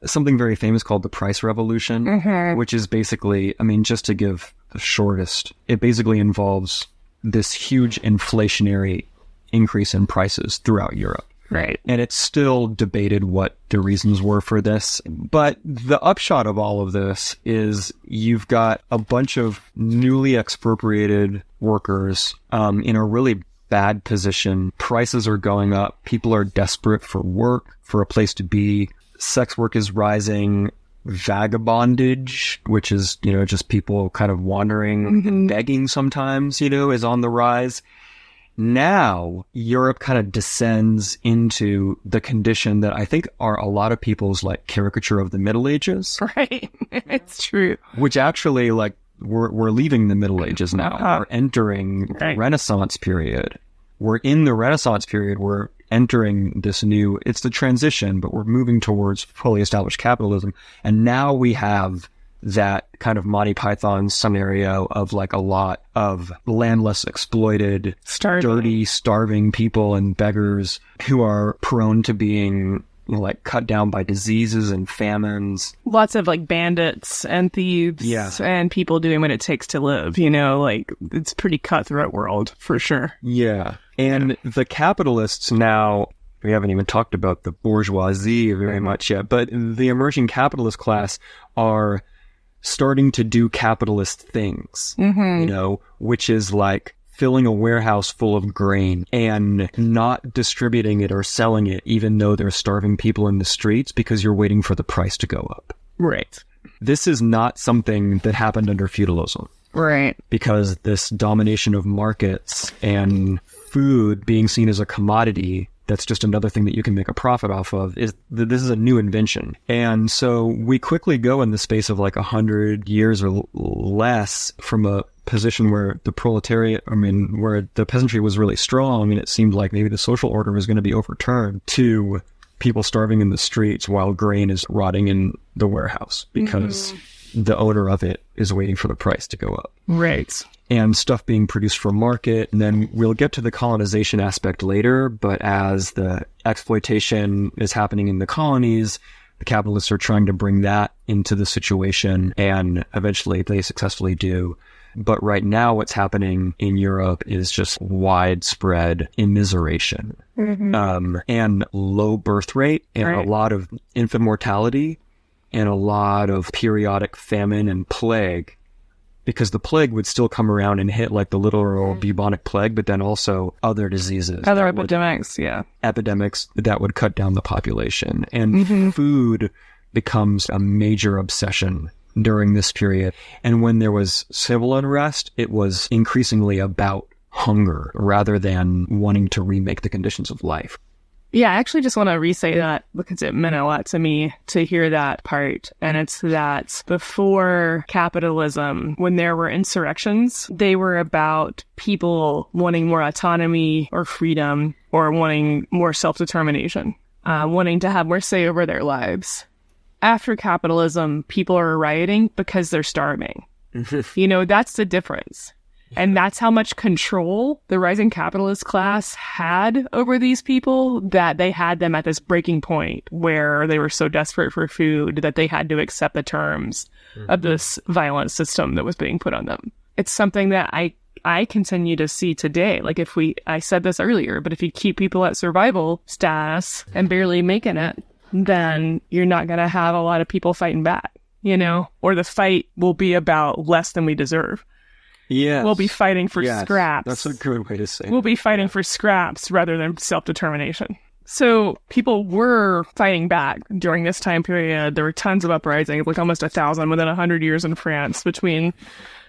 S1: something very famous called the price revolution, which is basically, I mean, just to give the shortest, it basically involves this huge inflationary increase in prices throughout Europe.
S2: Right.
S1: And it's still debated what the reasons were for this. But the upshot of all of this is you've got a bunch of newly expropriated workers in a really bad position. Prices are going up. People are desperate for work, for a place to be. Sex work is rising. Vagabondage, which is, you know, just people kind of wandering and begging sometimes, you know, is on the rise. Now, Europe kind of descends into the condition that I think are a lot of people's, like, caricature of the Middle Ages.
S2: Right. It's true.
S1: Which actually, like, we're leaving the Middle Ages now. We're entering the Renaissance period. We're in the Renaissance period. We're entering this new, it's the transition, but we're moving towards fully established capitalism. And now we have that kind of Monty Python scenario of, like, a lot of landless, exploited, dirty, starving people and beggars who are prone to being, like, cut down by diseases and famines.
S2: Lots of, like, bandits and thieves and people doing what it takes to live, you know, like, it's a pretty cutthroat world for sure.
S1: Yeah. And the capitalists now, we haven't even talked about the bourgeoisie very much yet, but the emerging capitalist class are starting to do capitalist things, you know, which is like filling a warehouse full of grain and not distributing it or selling it, even though there's starving people in the streets, because you're waiting for the price to go up.
S2: Right.
S1: This is not something that happened under feudalism.
S2: Right.
S1: Because this domination of markets and food being seen as a commodity that's just another thing that you can make a profit off of, this is a new invention. And so we quickly go in the space of like 100 years or less from a position where the proletariat, where the peasantry was really strong and it seemed like maybe the social order was going to be overturned, to people starving in the streets while grain is rotting in the warehouse because the owner of it is waiting for the price to go up.
S2: Right.
S1: And stuff being produced for market. And then we'll get to the colonization aspect later, but as the exploitation is happening in the colonies, the capitalists are trying to bring that into the situation, and eventually they successfully do. But right now what's happening in Europe is just widespread immiseration, and low birth rate, and a lot of infant mortality, and a lot of periodic famine and plague. Because the plague would still come around and hit like the literal bubonic plague, but then also other diseases.
S2: Other epidemics,
S1: Epidemics that would cut down the population. And food becomes a major obsession during this period. And when there was civil unrest, it was increasingly about hunger rather than wanting to remake the conditions of life.
S2: Yeah, I actually just want to re-say that because it meant a lot to me to hear that part. And it's that before capitalism, when there were insurrections, they were about people wanting more autonomy or freedom or wanting more self-determination, wanting to have more say over their lives. After capitalism, people are rioting because they're starving. That's the difference. And that's how much control the rising capitalist class had over these people, that they had them at this breaking point where they were so desperate for food that they had to accept the terms of this violent system that was being put on them. It's something that I continue to see today. Like I said this earlier, but if you keep people at survival status and barely making it, then you're not going to have a lot of people fighting back, or the fight will be about less than we deserve.
S1: Yes.
S2: We'll be fighting for scraps.
S1: That's a good way to say it.
S2: We'll be fighting for scraps rather than self-determination. So people were fighting back during this time period. There were tons of uprisings, like almost 1,000 within 100 years in France between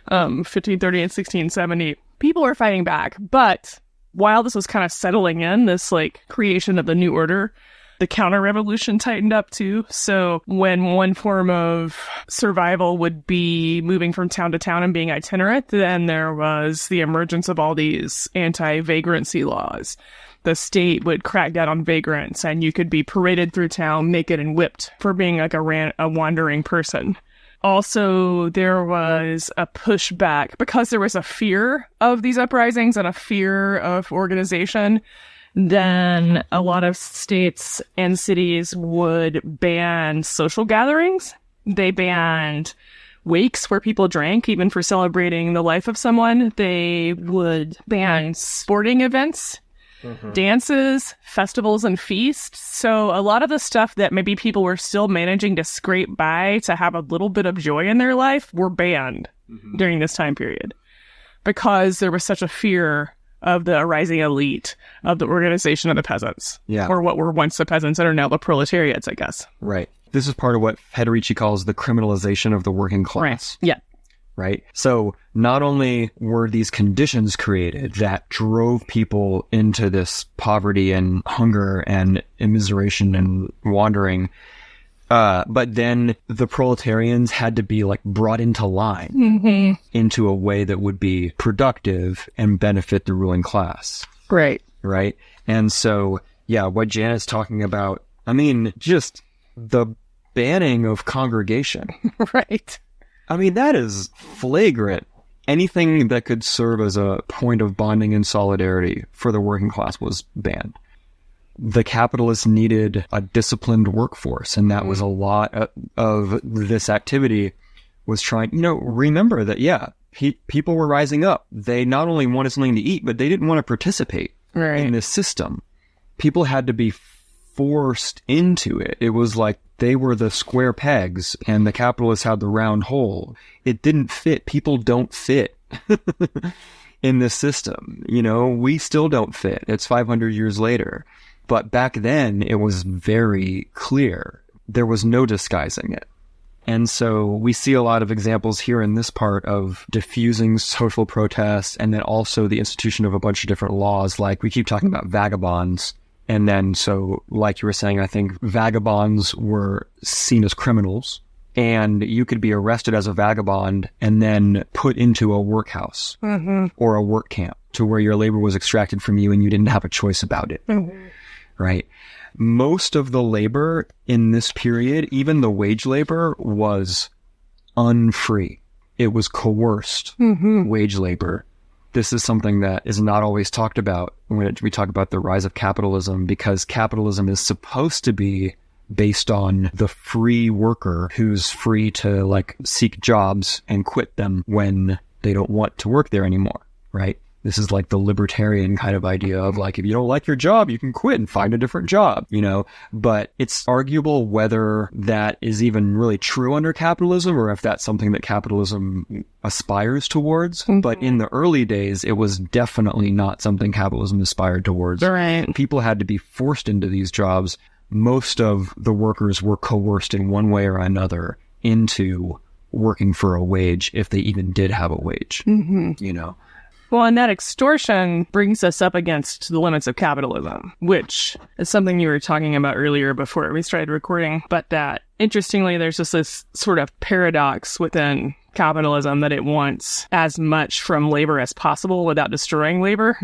S2: 1530 and 1670. People were fighting back. But while this was kind of settling in, this like creation of the new order, the counter-revolution tightened up too. So when one form of survival would be moving from town to town and being itinerant, then there was the emergence of all these anti-vagrancy laws. The state would crack down on vagrants, and you could be paraded through town naked and whipped for being like a wandering person. Also, there was a pushback because there was a fear of these uprisings and a fear of organization. Then a lot of states and cities would ban social gatherings. They banned wakes where people drank, even for celebrating the life of someone. They would ban sporting events, dances, festivals, and feasts. So a lot of the stuff that maybe people were still managing to scrape by to have a little bit of joy in their life were banned during this time period because there was such a fear of the rising elite, of the organization of the peasants.
S1: Yeah.
S2: Or what were once the peasants and are now the proletariats, I guess.
S1: Right. This is part of what Federici calls the criminalization of the working class.
S2: Right. Yeah.
S1: Right? So not only were these conditions created that drove people into this poverty and hunger and immiseration and wandering, but then the proletarians had to be like brought into line into a way that would be productive and benefit the ruling class.
S2: Right.
S1: Right. And so, yeah, what Janet's talking about, just the banning of congregation.
S2: Right.
S1: That is flagrant. Anything that could serve as a point of bonding and solidarity for the working class was banned. The capitalists needed a disciplined workforce, and that was a lot of this activity was trying, remember that, people were rising up. They not only wanted something to eat, but they didn't want to participate in this system. People had to be forced into it. It was like they were the square pegs, and the capitalists had the round hole. It didn't fit. People don't fit in this system. You know, we still don't fit. It's 500 years later. But back then, it was very clear. There was no disguising it. And so we see a lot of examples here in this part of diffusing social protests, and then also the institution of a bunch of different laws. Like we keep talking about vagabonds. And then, so like you were saying, I think vagabonds were seen as criminals, and you could be arrested as a vagabond and then put into a workhouse or a work camp to where your labor was extracted from you and you didn't have a choice about it. Right? Most of the labor in this period, even the wage labor, was unfree. It was coerced wage labor. This is something that is not always talked about when we talk about the rise of capitalism, because capitalism is supposed to be based on the free worker who's free to like seek jobs and quit them when they don't want to work there anymore, right? This is like the libertarian kind of idea of like, if you don't like your job, you can quit and find a different job, you know, but it's arguable whether that is even really true under capitalism or if that's something that capitalism aspires towards. But in the early days, it was definitely not something capitalism aspired towards.
S2: Right.
S1: People had to be forced into these jobs. Most of the workers were coerced in one way or another into working for a wage, if they even did have a wage, you know.
S2: Well, and that extortion brings us up against the limits of capitalism, which is something you were talking about earlier before we started recording. But that, interestingly, there's just this sort of paradox within capitalism that it wants as much from labor as possible without destroying labor.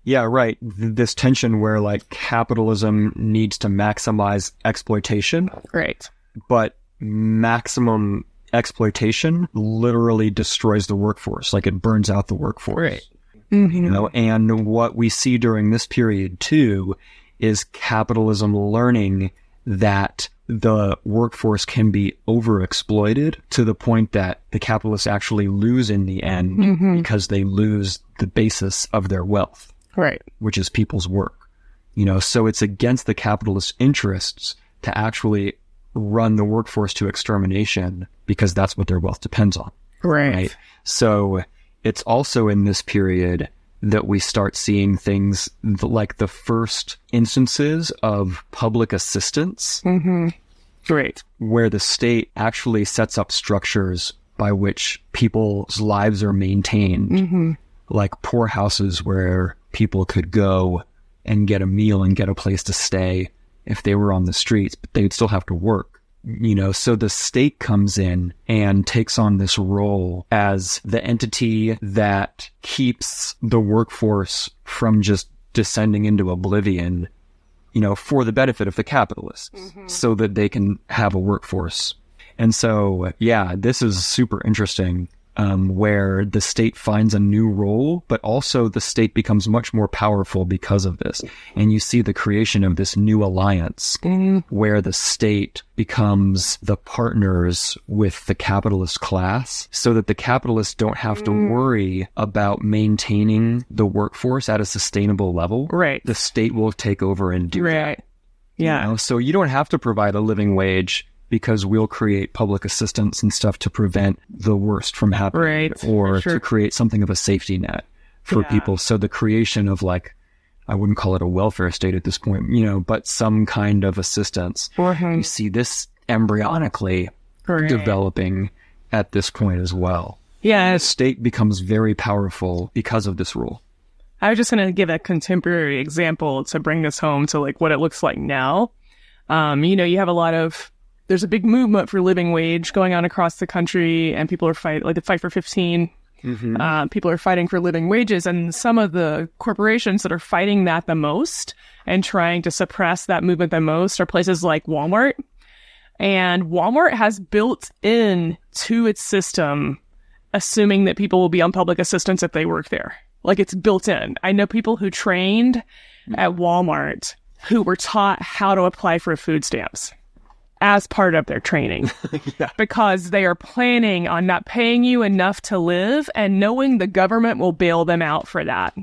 S1: Yeah, right. This tension where like capitalism needs to maximize exploitation.
S2: Right.
S1: But maximum exploitation literally destroys the workforce. Like it burns out the workforce.
S2: Right.
S1: You know, and what we see during this period too is capitalism learning that the workforce can be overexploited to the point that the capitalists actually lose in the end because they lose the basis of their wealth.
S2: Right.
S1: Which is people's work. You know, so it's against the capitalist interests to actually run the workforce to extermination because that's what their wealth depends on.
S2: Right.
S1: So it's also in this period that we start seeing things like the first instances of public assistance.
S2: Right.
S1: Where the state actually sets up structures by which people's lives are maintained. Like poorhouses where people could go and get a meal and get a place to stay if they were on the streets, but they'd still have to work. You know, so the state comes in and takes on this role as the entity that keeps the workforce from just descending into oblivion, you know, for the benefit of the capitalists so that they can have a workforce. And so, yeah, this is super interesting. Where the state finds a new role, but also the state becomes much more powerful because of this. And you see the creation of this new alliance where the state becomes the partners with the capitalist class so that the capitalists don't have to worry about maintaining the workforce at a sustainable level.
S2: Right.
S1: The state will take over and do that.
S2: Yeah.
S1: You know? So you don't have to provide a living wage because we'll create public assistance and stuff to prevent the worst from happening, or to create something of a safety net for people. So the creation of like, I wouldn't call it a welfare state at this point, you know, but some kind of assistance. You see this embryonically developing at this point as well.
S2: Yeah.
S1: The state becomes very powerful because of this rule.
S2: I was just going to give a contemporary example to bring this home to like what it looks like now. You know, you have a lot of, there's a big movement for living wage going on across the country, and people are fighting, like the Fight for 15. People are fighting for living wages, and some of the corporations that are fighting that the most and trying to suppress that movement the most are places like Walmart. And Walmart has built in to its system, assuming that people will be on public assistance if they work there. Like it's built in. I know people who trained at Walmart who were taught how to apply for food stamps as part of their training because they are planning on not paying you enough to live and knowing the government will bail them out for that.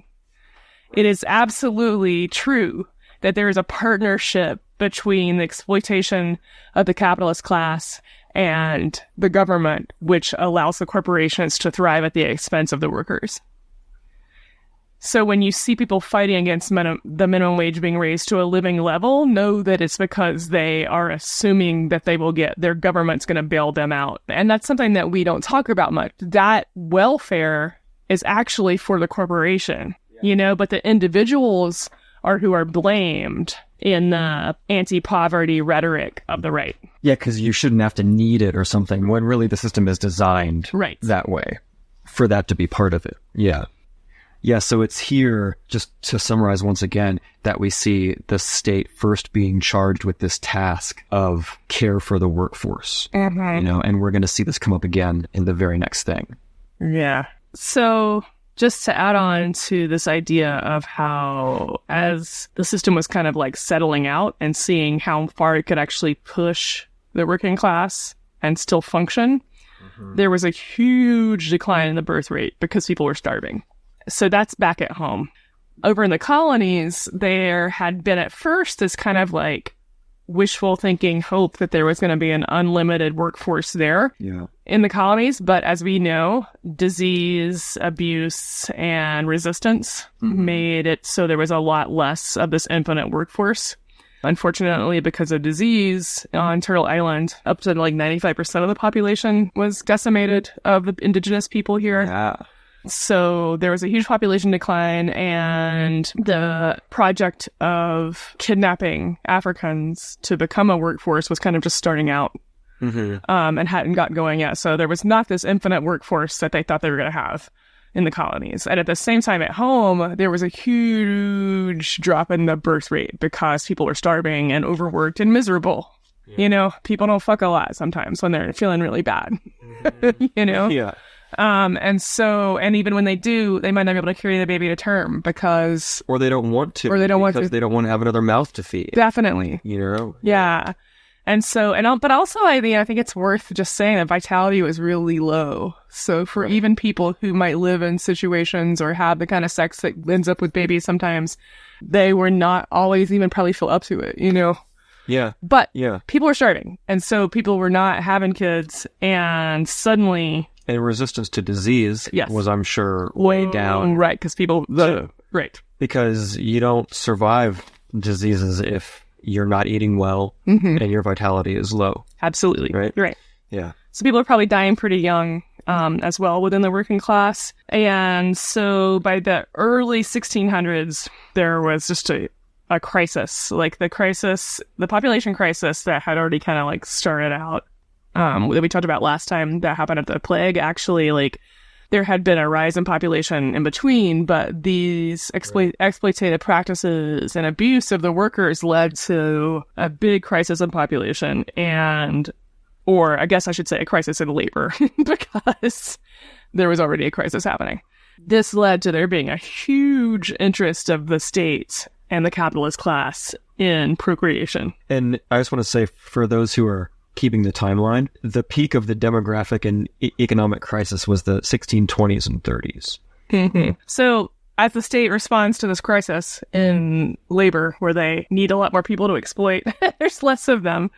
S2: It is absolutely true that there is a partnership between the exploitation of the capitalist class and the government, which allows the corporations to thrive at the expense of the workers. So when you see people fighting against the minimum wage being raised to a living level, know that it's because they are assuming that they will get, their government's going to bail them out. And that's something that we don't talk about much. That welfare is actually for the corporation, but the individuals are who are blamed in the anti-poverty rhetoric of the right.
S1: Yeah, because you shouldn't have to need it or something, when really the system is designed that way for that to be part of it. Yeah. Yeah, so it's here, just to summarize once again, that we see the state first being charged with this task of care for the workforce, and we're going to see this come up again in the very next thing.
S2: Yeah. So just to add on to this idea of how, as the system was kind of like settling out and seeing how far it could actually push the working class and still function, there was a huge decline in the birth rate because people were starving. So that's back at home. Over in the colonies, there had been at first this kind of like wishful thinking hope that there was going to be an unlimited workforce there in the colonies. But as we know, disease, abuse, and resistance made it so there was a lot less of this infinite workforce. Unfortunately, because of disease on Turtle Island, up to like 95% of the population was decimated of the indigenous people here.
S1: Yeah.
S2: So there was a huge population decline, and the project of kidnapping Africans to become a workforce was kind of just starting out and hadn't got going yet. So there was not this infinite workforce that they thought they were going to have in the colonies. And at the same time at home, there was a huge drop in the birth rate because people were starving and overworked and miserable. Yeah. People don't fuck a lot sometimes when they're feeling really bad,
S1: Yeah.
S2: And even when they do, they might not be able to carry the baby to term because...
S1: Or they don't want to.
S2: Or they don't want to.
S1: Because they don't want to have another mouth to feed.
S2: Definitely.
S1: Yeah.
S2: And so, but also, I think it's worth just saying that vitality was really low. So for even people who might live in situations or have the kind of sex that ends up with babies sometimes, they were not always even probably feel up to it,
S1: Yeah.
S2: But people were starving. And so people were not having kids, and suddenly...
S1: And resistance to disease was, I'm sure, way down.
S2: Right, because people... Right.
S1: Because you don't survive diseases if you're not eating well and your vitality is low.
S2: Absolutely.
S1: Right?
S2: Right.
S1: Yeah.
S2: So people are probably dying pretty young as well within the working class. And so by the early 1600s, there was just a crisis. Like the population crisis that had already kind of like started out. That we talked about last time that happened at the plague, actually, like, there had been a rise in population in between, but these exploitative practices and abuse of the workers led to a big crisis in population or I guess I should say a crisis in labor, because there was already a crisis happening. This led to there being a huge interest of the state and the capitalist class in procreation. And
S1: I just want to say, for those who are keeping the timeline, the peak of the demographic and economic crisis was the 1620s and 30s.
S2: So as the state responds to this crisis in labor, where they need a lot more people to exploit, there's less of them,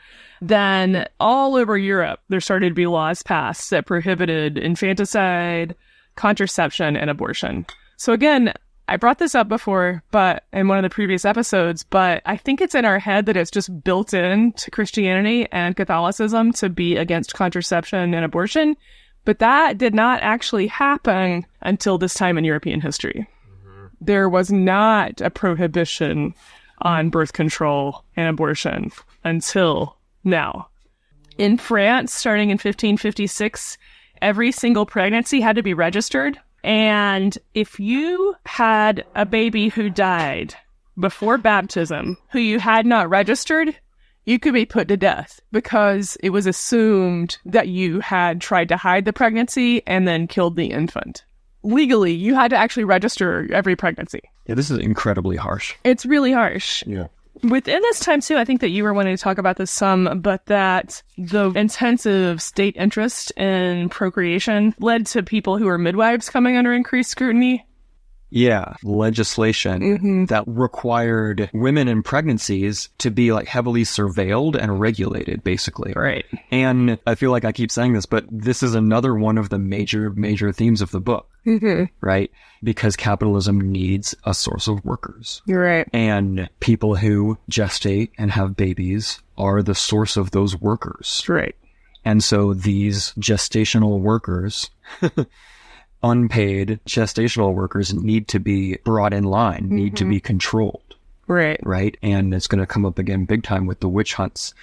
S2: then all over Europe, there started to be laws passed that prohibited infanticide, contraception, and abortion. So again, I brought this up before, but in one of the previous episodes, but I think it's in our head that it's just built into Christianity and Catholicism to be against contraception and abortion. But that did not actually happen until this time in European history. There was not a prohibition on birth control and abortion until now. In France, starting in 1556, every single pregnancy had to be registered. And if you had a baby who died before baptism, who you had not registered, you could be put to death because it was assumed that you had tried to hide the pregnancy and then killed the infant. Legally, you had to actually register every pregnancy.
S1: Yeah, this is incredibly harsh.
S2: It's really harsh.
S1: Yeah.
S2: Within this time, too, I think that you were wanting to talk about this some, but that the intensive state interest in procreation led to people who were midwives coming under increased scrutiny.
S1: legislation that required women in pregnancies to be like heavily surveilled and regulated, basically.
S2: Right.
S1: And I feel like I keep saying this, but this is another one of the major themes of the book, right? Because capitalism needs a source of workers.
S2: You're right.
S1: And people who gestate and have babies are the source of those workers.
S2: Right.
S1: And so these gestational workers, unpaid gestational workers, need to be brought in line, need to be controlled.
S2: Right.
S1: Right. And it's going to come up again big time with the witch hunts.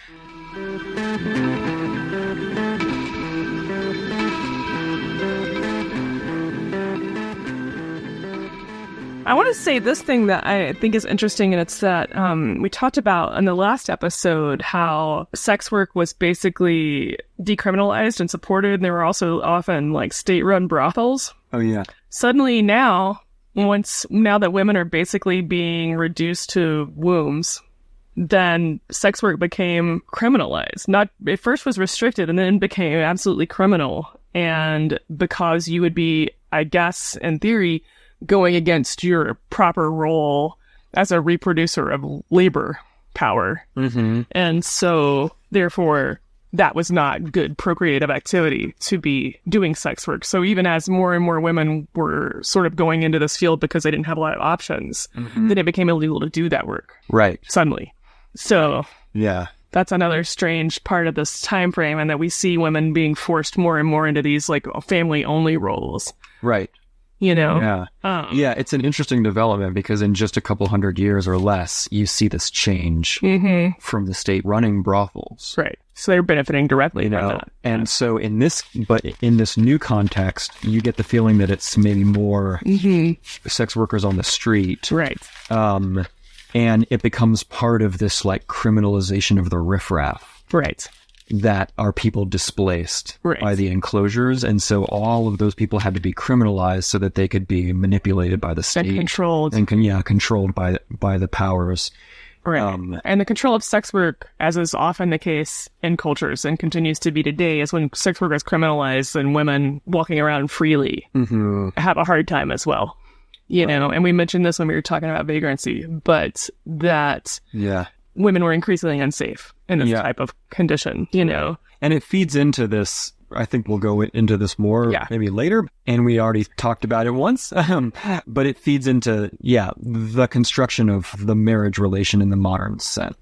S2: I want to say this thing that I think is interesting, and it's that we talked about in the last episode how sex work was basically decriminalized and supported, and there were also often like state-run brothels.
S1: Oh, yeah.
S2: Suddenly now that women are basically being reduced to wombs, then sex work became criminalized. It first was restricted and then became absolutely criminal. And because you would be, I guess, in theory, going against your proper role as a reproducer of labor power. And so, therefore, that was not good procreative activity to be doing sex work. So even as more and more women were sort of going into this field because they didn't have a lot of options, then it became illegal to do that work.
S1: Right.
S2: Suddenly. So
S1: yeah,
S2: that's another strange part of this time frame, and that we see women being forced more and more into these like family-only roles.
S1: Right.
S2: You know?
S1: Yeah. Yeah, it's an interesting development because in just a couple hundred years or less, you see this change from the state running brothels.
S2: Right. So they're benefiting directly from that.
S1: And so in this new context, you get the feeling that it's maybe more sex workers on the street.
S2: Right.
S1: And it becomes part of this like criminalization of the riffraff.
S2: Right.
S1: That are people displaced by the enclosures. And so all of those people had to be criminalized so that they could be manipulated by the state.
S2: And controlled.
S1: And controlled by the powers.
S2: Right. And the control of sex work, as is often the case in cultures and continues to be today, is when sex work is criminalized and women walking around freely have a hard time as well. You know, and we mentioned this when we were talking about vagrancy, but that women were increasingly unsafe in this type of condition, you know.
S1: And it feeds into this, I think we'll go into this more maybe later, and we already talked about it once, but it feeds into, the construction of the marriage relation in the modern sense.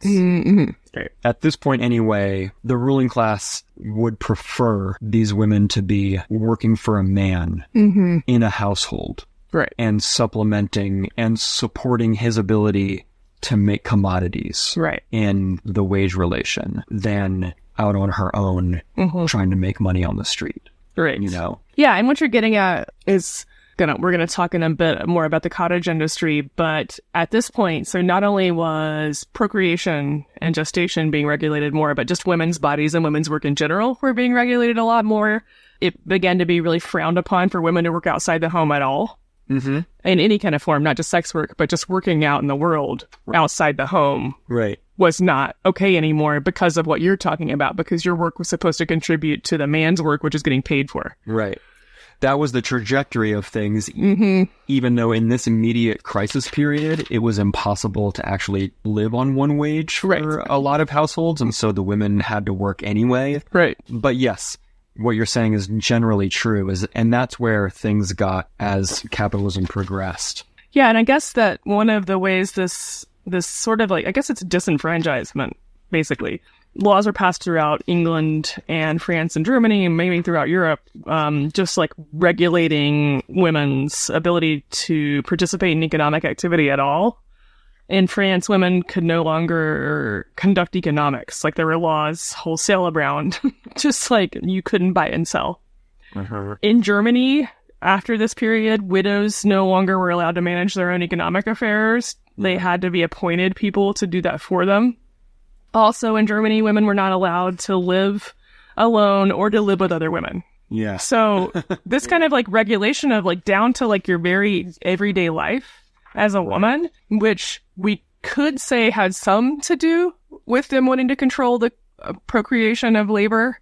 S1: Right. At this point anyway, the ruling class would prefer these women to be working for a man in a household.
S2: Right.
S1: And supplementing and supporting his ability to make commodities in the wage relation than out on her own trying to make money on the street.
S2: Right.
S1: You know?
S2: Yeah, and what you're getting at is we're gonna talk in a bit more about the cottage industry, but at this point, so not only was procreation and gestation being regulated more, but just women's bodies and women's work in general were being regulated a lot more. It began to be really frowned upon for women to work outside the home at all. In any kind of form, not just sex work, but just working out in the world outside the home was not okay anymore because of what you're talking about, because your work was supposed to contribute to the man's work, which is getting paid for. Right.
S1: That was the trajectory of things, even though in this immediate crisis period, it was impossible to actually live on one wage for a lot of households, and so the women had to work anyway.
S2: Right.
S1: But yes, what you're saying is generally true, and that's where things got as capitalism progressed.
S2: Yeah, and I guess that one of the ways this sort of like, I guess it's disenfranchisement, basically. Laws are passed throughout England and France and Germany, and maybe throughout Europe, just like regulating women's ability to participate in economic activity at all. In France, women could no longer conduct economics. Like, there were laws wholesale around, just like you couldn't buy and sell. In Germany, after this period, widows no longer were allowed to manage their own economic affairs. They had to be appointed people to do that for them. Also, in Germany, women were not allowed to live alone or to live with other women.
S1: Yeah.
S2: So this kind of like regulation of like down to like your very everyday life as a woman, which we could say had some to do with them wanting to control the procreation of labor,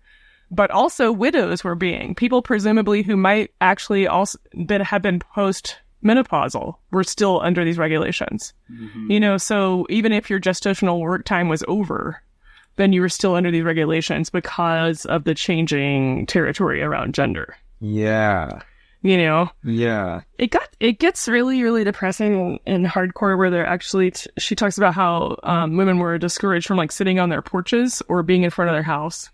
S2: but also widows were being people presumably who might actually also have been post menopausal were still under these regulations. So even if your gestational work time was over, then you were still under these regulations because of the changing territory around gender.
S1: Yeah.
S2: Yeah. It gets really, really depressing and hardcore where they're actually, she talks about how women were discouraged from like sitting on their porches or being in front of their house.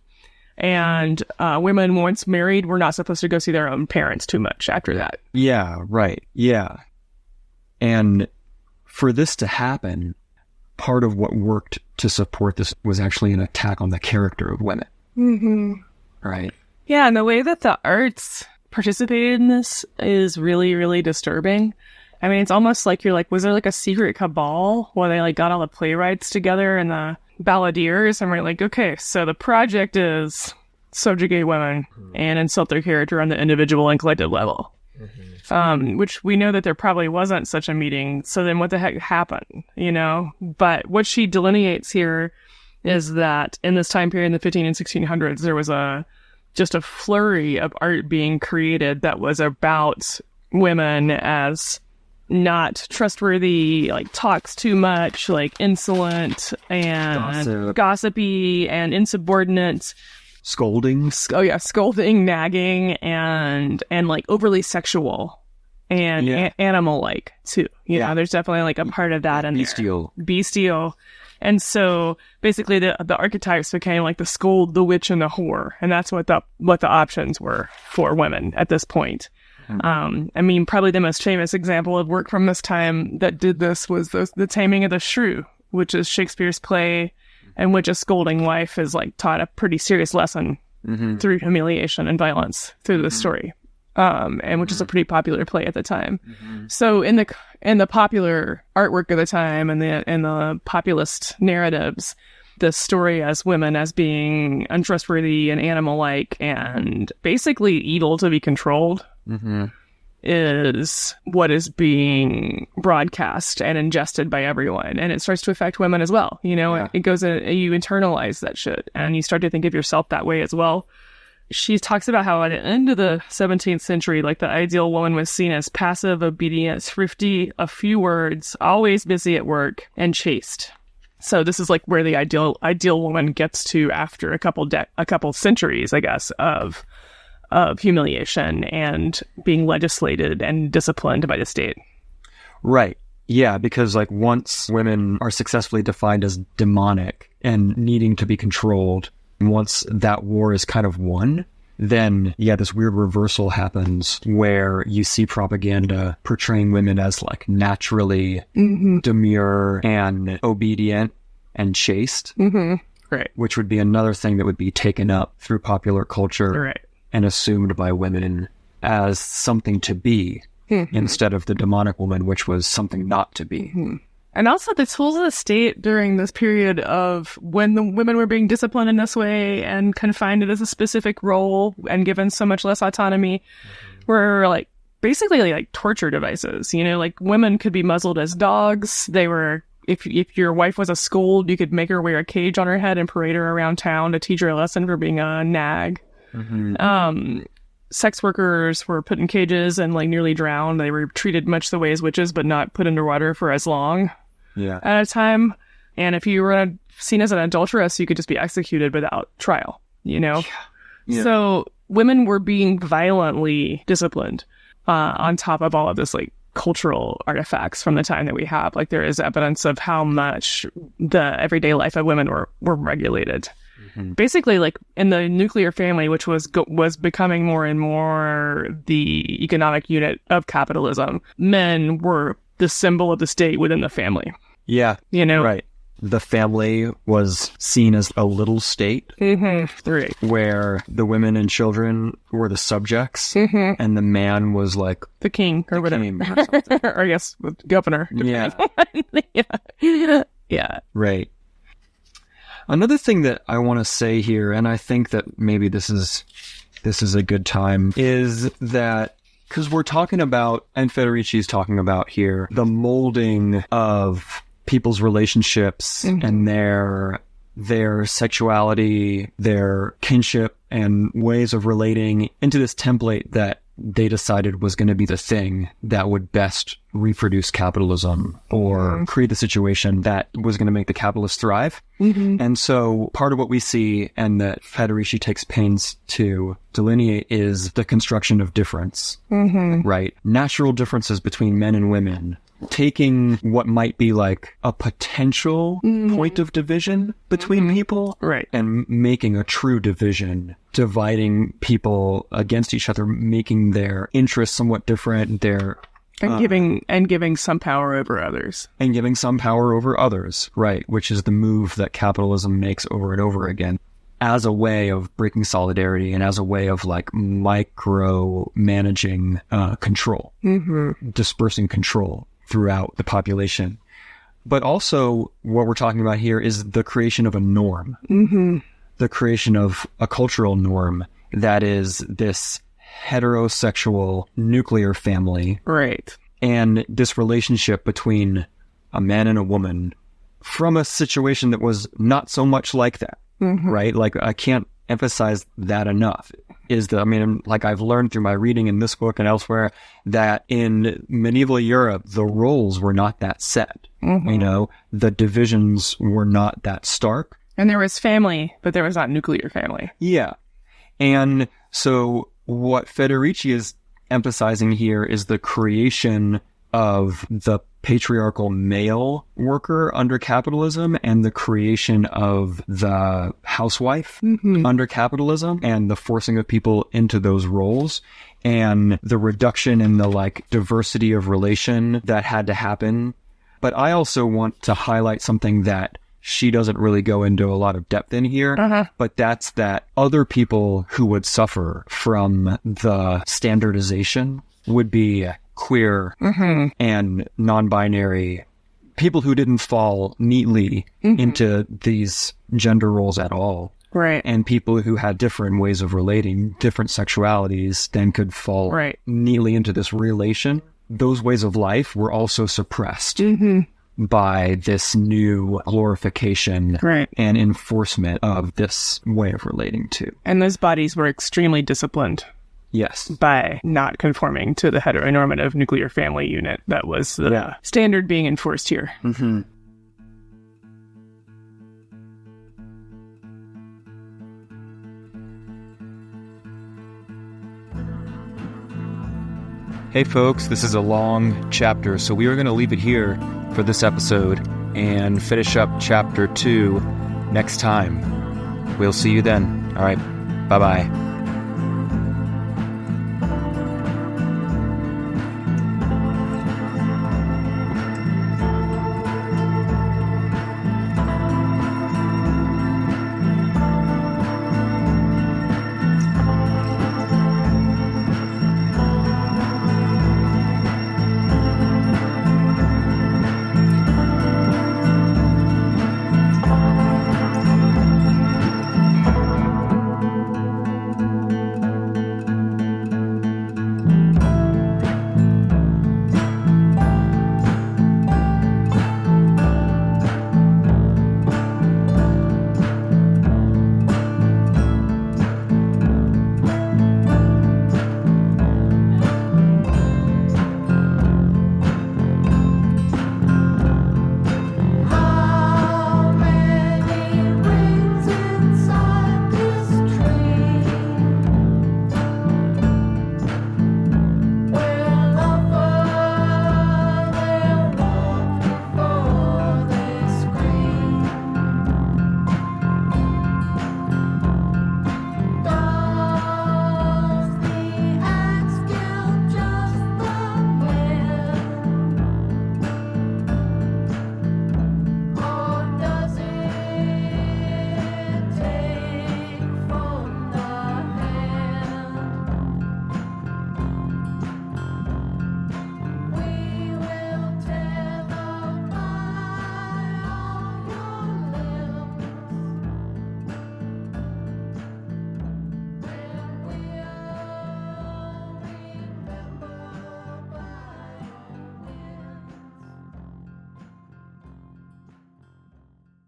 S2: And women, once married, were not supposed to go see their own parents too much after that.
S1: Yeah, right. Yeah. And for this to happen, part of what worked to support this was actually an attack on the character of women. Right.
S2: Yeah, and the way that the arts participated in this is really, really disturbing. I mean, it's almost like you're like, was there like a secret cabal where they like got all the playwrights together and the balladeers, and we're like, okay, so the project is subjugate women and insult their character on the individual and collective level. Which we know that there probably wasn't such a meeting. So then what the heck happened, But what she delineates here is that in this time period in the 15 and 1600s, there was just a flurry of art being created that was about women as not trustworthy, like talks too much, like insolent and gossipy and insubordinate.
S1: Scolding,
S2: nagging, and like overly sexual and animal-like too. There's definitely like a part of that in bestial. And so basically the archetypes became like the scold, the witch, and the whore, and that's what the options were for women at this point. I mean, probably the most famous example of work from this time that did this was the Taming of the Shrew, which is Shakespeare's play in which a scolding wife is like taught a pretty serious lesson through humiliation and violence through the story, and which is a pretty popular play at the time. So in the popular artwork of the time and the populist narratives, the story as women as being untrustworthy and animal-like and basically evil to be controlled is what is being broadcast and ingested by everyone. And it starts to affect women as well. It goes in, you internalize that shit and you start to think of yourself that way as well. She talks about how at the end of the 17th century, like the ideal woman was seen as passive, obedient, thrifty, a few words, always busy at work, and chaste. So this is like where the ideal woman gets to after a couple centuries, I guess, of humiliation and being legislated and disciplined by the state.
S1: Right. Yeah, because like once women are successfully defined as demonic and needing to be controlled, once that war is kind of won, then this weird reversal happens where you see propaganda portraying women as like naturally demure and obedient and chaste. Right. Which would be another thing that would be taken up through popular culture.
S2: Right.
S1: And assumed by women as something to be instead of the demonic woman, which was something not to be.
S2: And also the tools of the state during this period of when the women were being disciplined in this way and confined as a specific role and given so much less autonomy were like basically like torture devices. Like women could be muzzled as dogs. They were, if your wife was a scold, you could make her wear a cage on her head and parade her around town to teach her a lesson for being a nag. Sex workers were put in cages and like nearly drowned. They were treated much the way as witches, but not put underwater for as long at a time. And if you were seen as an adulteress, you could just be executed without trial, So women were being violently disciplined on top of all of this like cultural artifacts from the time that we have. Like there is evidence of how much the everyday life of women were regulated. Basically, like in the nuclear family, which was becoming more and more the economic unit of capitalism, men were the symbol of the state within the family.
S1: Yeah. Right. The family was seen as a little state
S2: Right.
S1: where the women and children were the subjects and the man was like
S2: the king or whatever. Or I guess the governor.
S1: Yeah.
S2: Yeah.
S1: Right. Another thing that I want to say here, and I think that maybe this is a good time, is that because we're talking about, and Federici's talking about here, the molding of people's relationships and their sexuality, their kinship, and ways of relating into this template that they decided was going to be the thing that would best reproduce capitalism or create the situation that was going to make the capitalists thrive. And so part of what we see, and that Federici takes pains to delineate, is the construction of difference, right? Natural differences between men and women, taking what might be like a potential point of division between people,
S2: Right.
S1: and making a true division, dividing people against each other, making their interests somewhat different,
S2: And giving some power over others.
S1: and giving some power over others, right? Which is the move that capitalism makes over and over again as a way of breaking solidarity and as a way of like micro managing control, dispersing control throughout the population. But also what we're talking about here is the creation of a norm, the creation of a cultural norm that is this heterosexual nuclear family,
S2: Right.
S1: and this relationship between a man and a woman from a situation that was not so much like that, right? Like, I can't emphasize that enough. Like I've learned through my reading in this book and elsewhere that in medieval Europe, the roles were not that set. You know, the divisions were not that stark.
S2: And there was family, but there was not nuclear family.
S1: Yeah. And so what Federici is emphasizing here is the creation of the patriarchal male worker under capitalism and the creation of the housewife under capitalism and the forcing of people into those roles and the reduction in the like diversity of relation that had to happen. But I also want to highlight something that she doesn't really go into a lot of depth in here, but that's that other people who would suffer from the standardization would be queer and non-binary people who didn't fall neatly into these gender roles at all.
S2: Right.
S1: And people who had different ways of relating, different sexualities, then could fall neatly into this relation. Those ways of life were also suppressed by this new glorification and enforcement of this way of relating to.
S2: And those bodies were extremely disciplined.
S1: Yes.
S2: By not conforming to the heteronormative nuclear family unit that was the standard being enforced here.
S1: Hey folks, this is a long chapter, so we are going to leave it here for this episode and finish up chapter 2 next time. We'll see you then. All right. Bye-bye.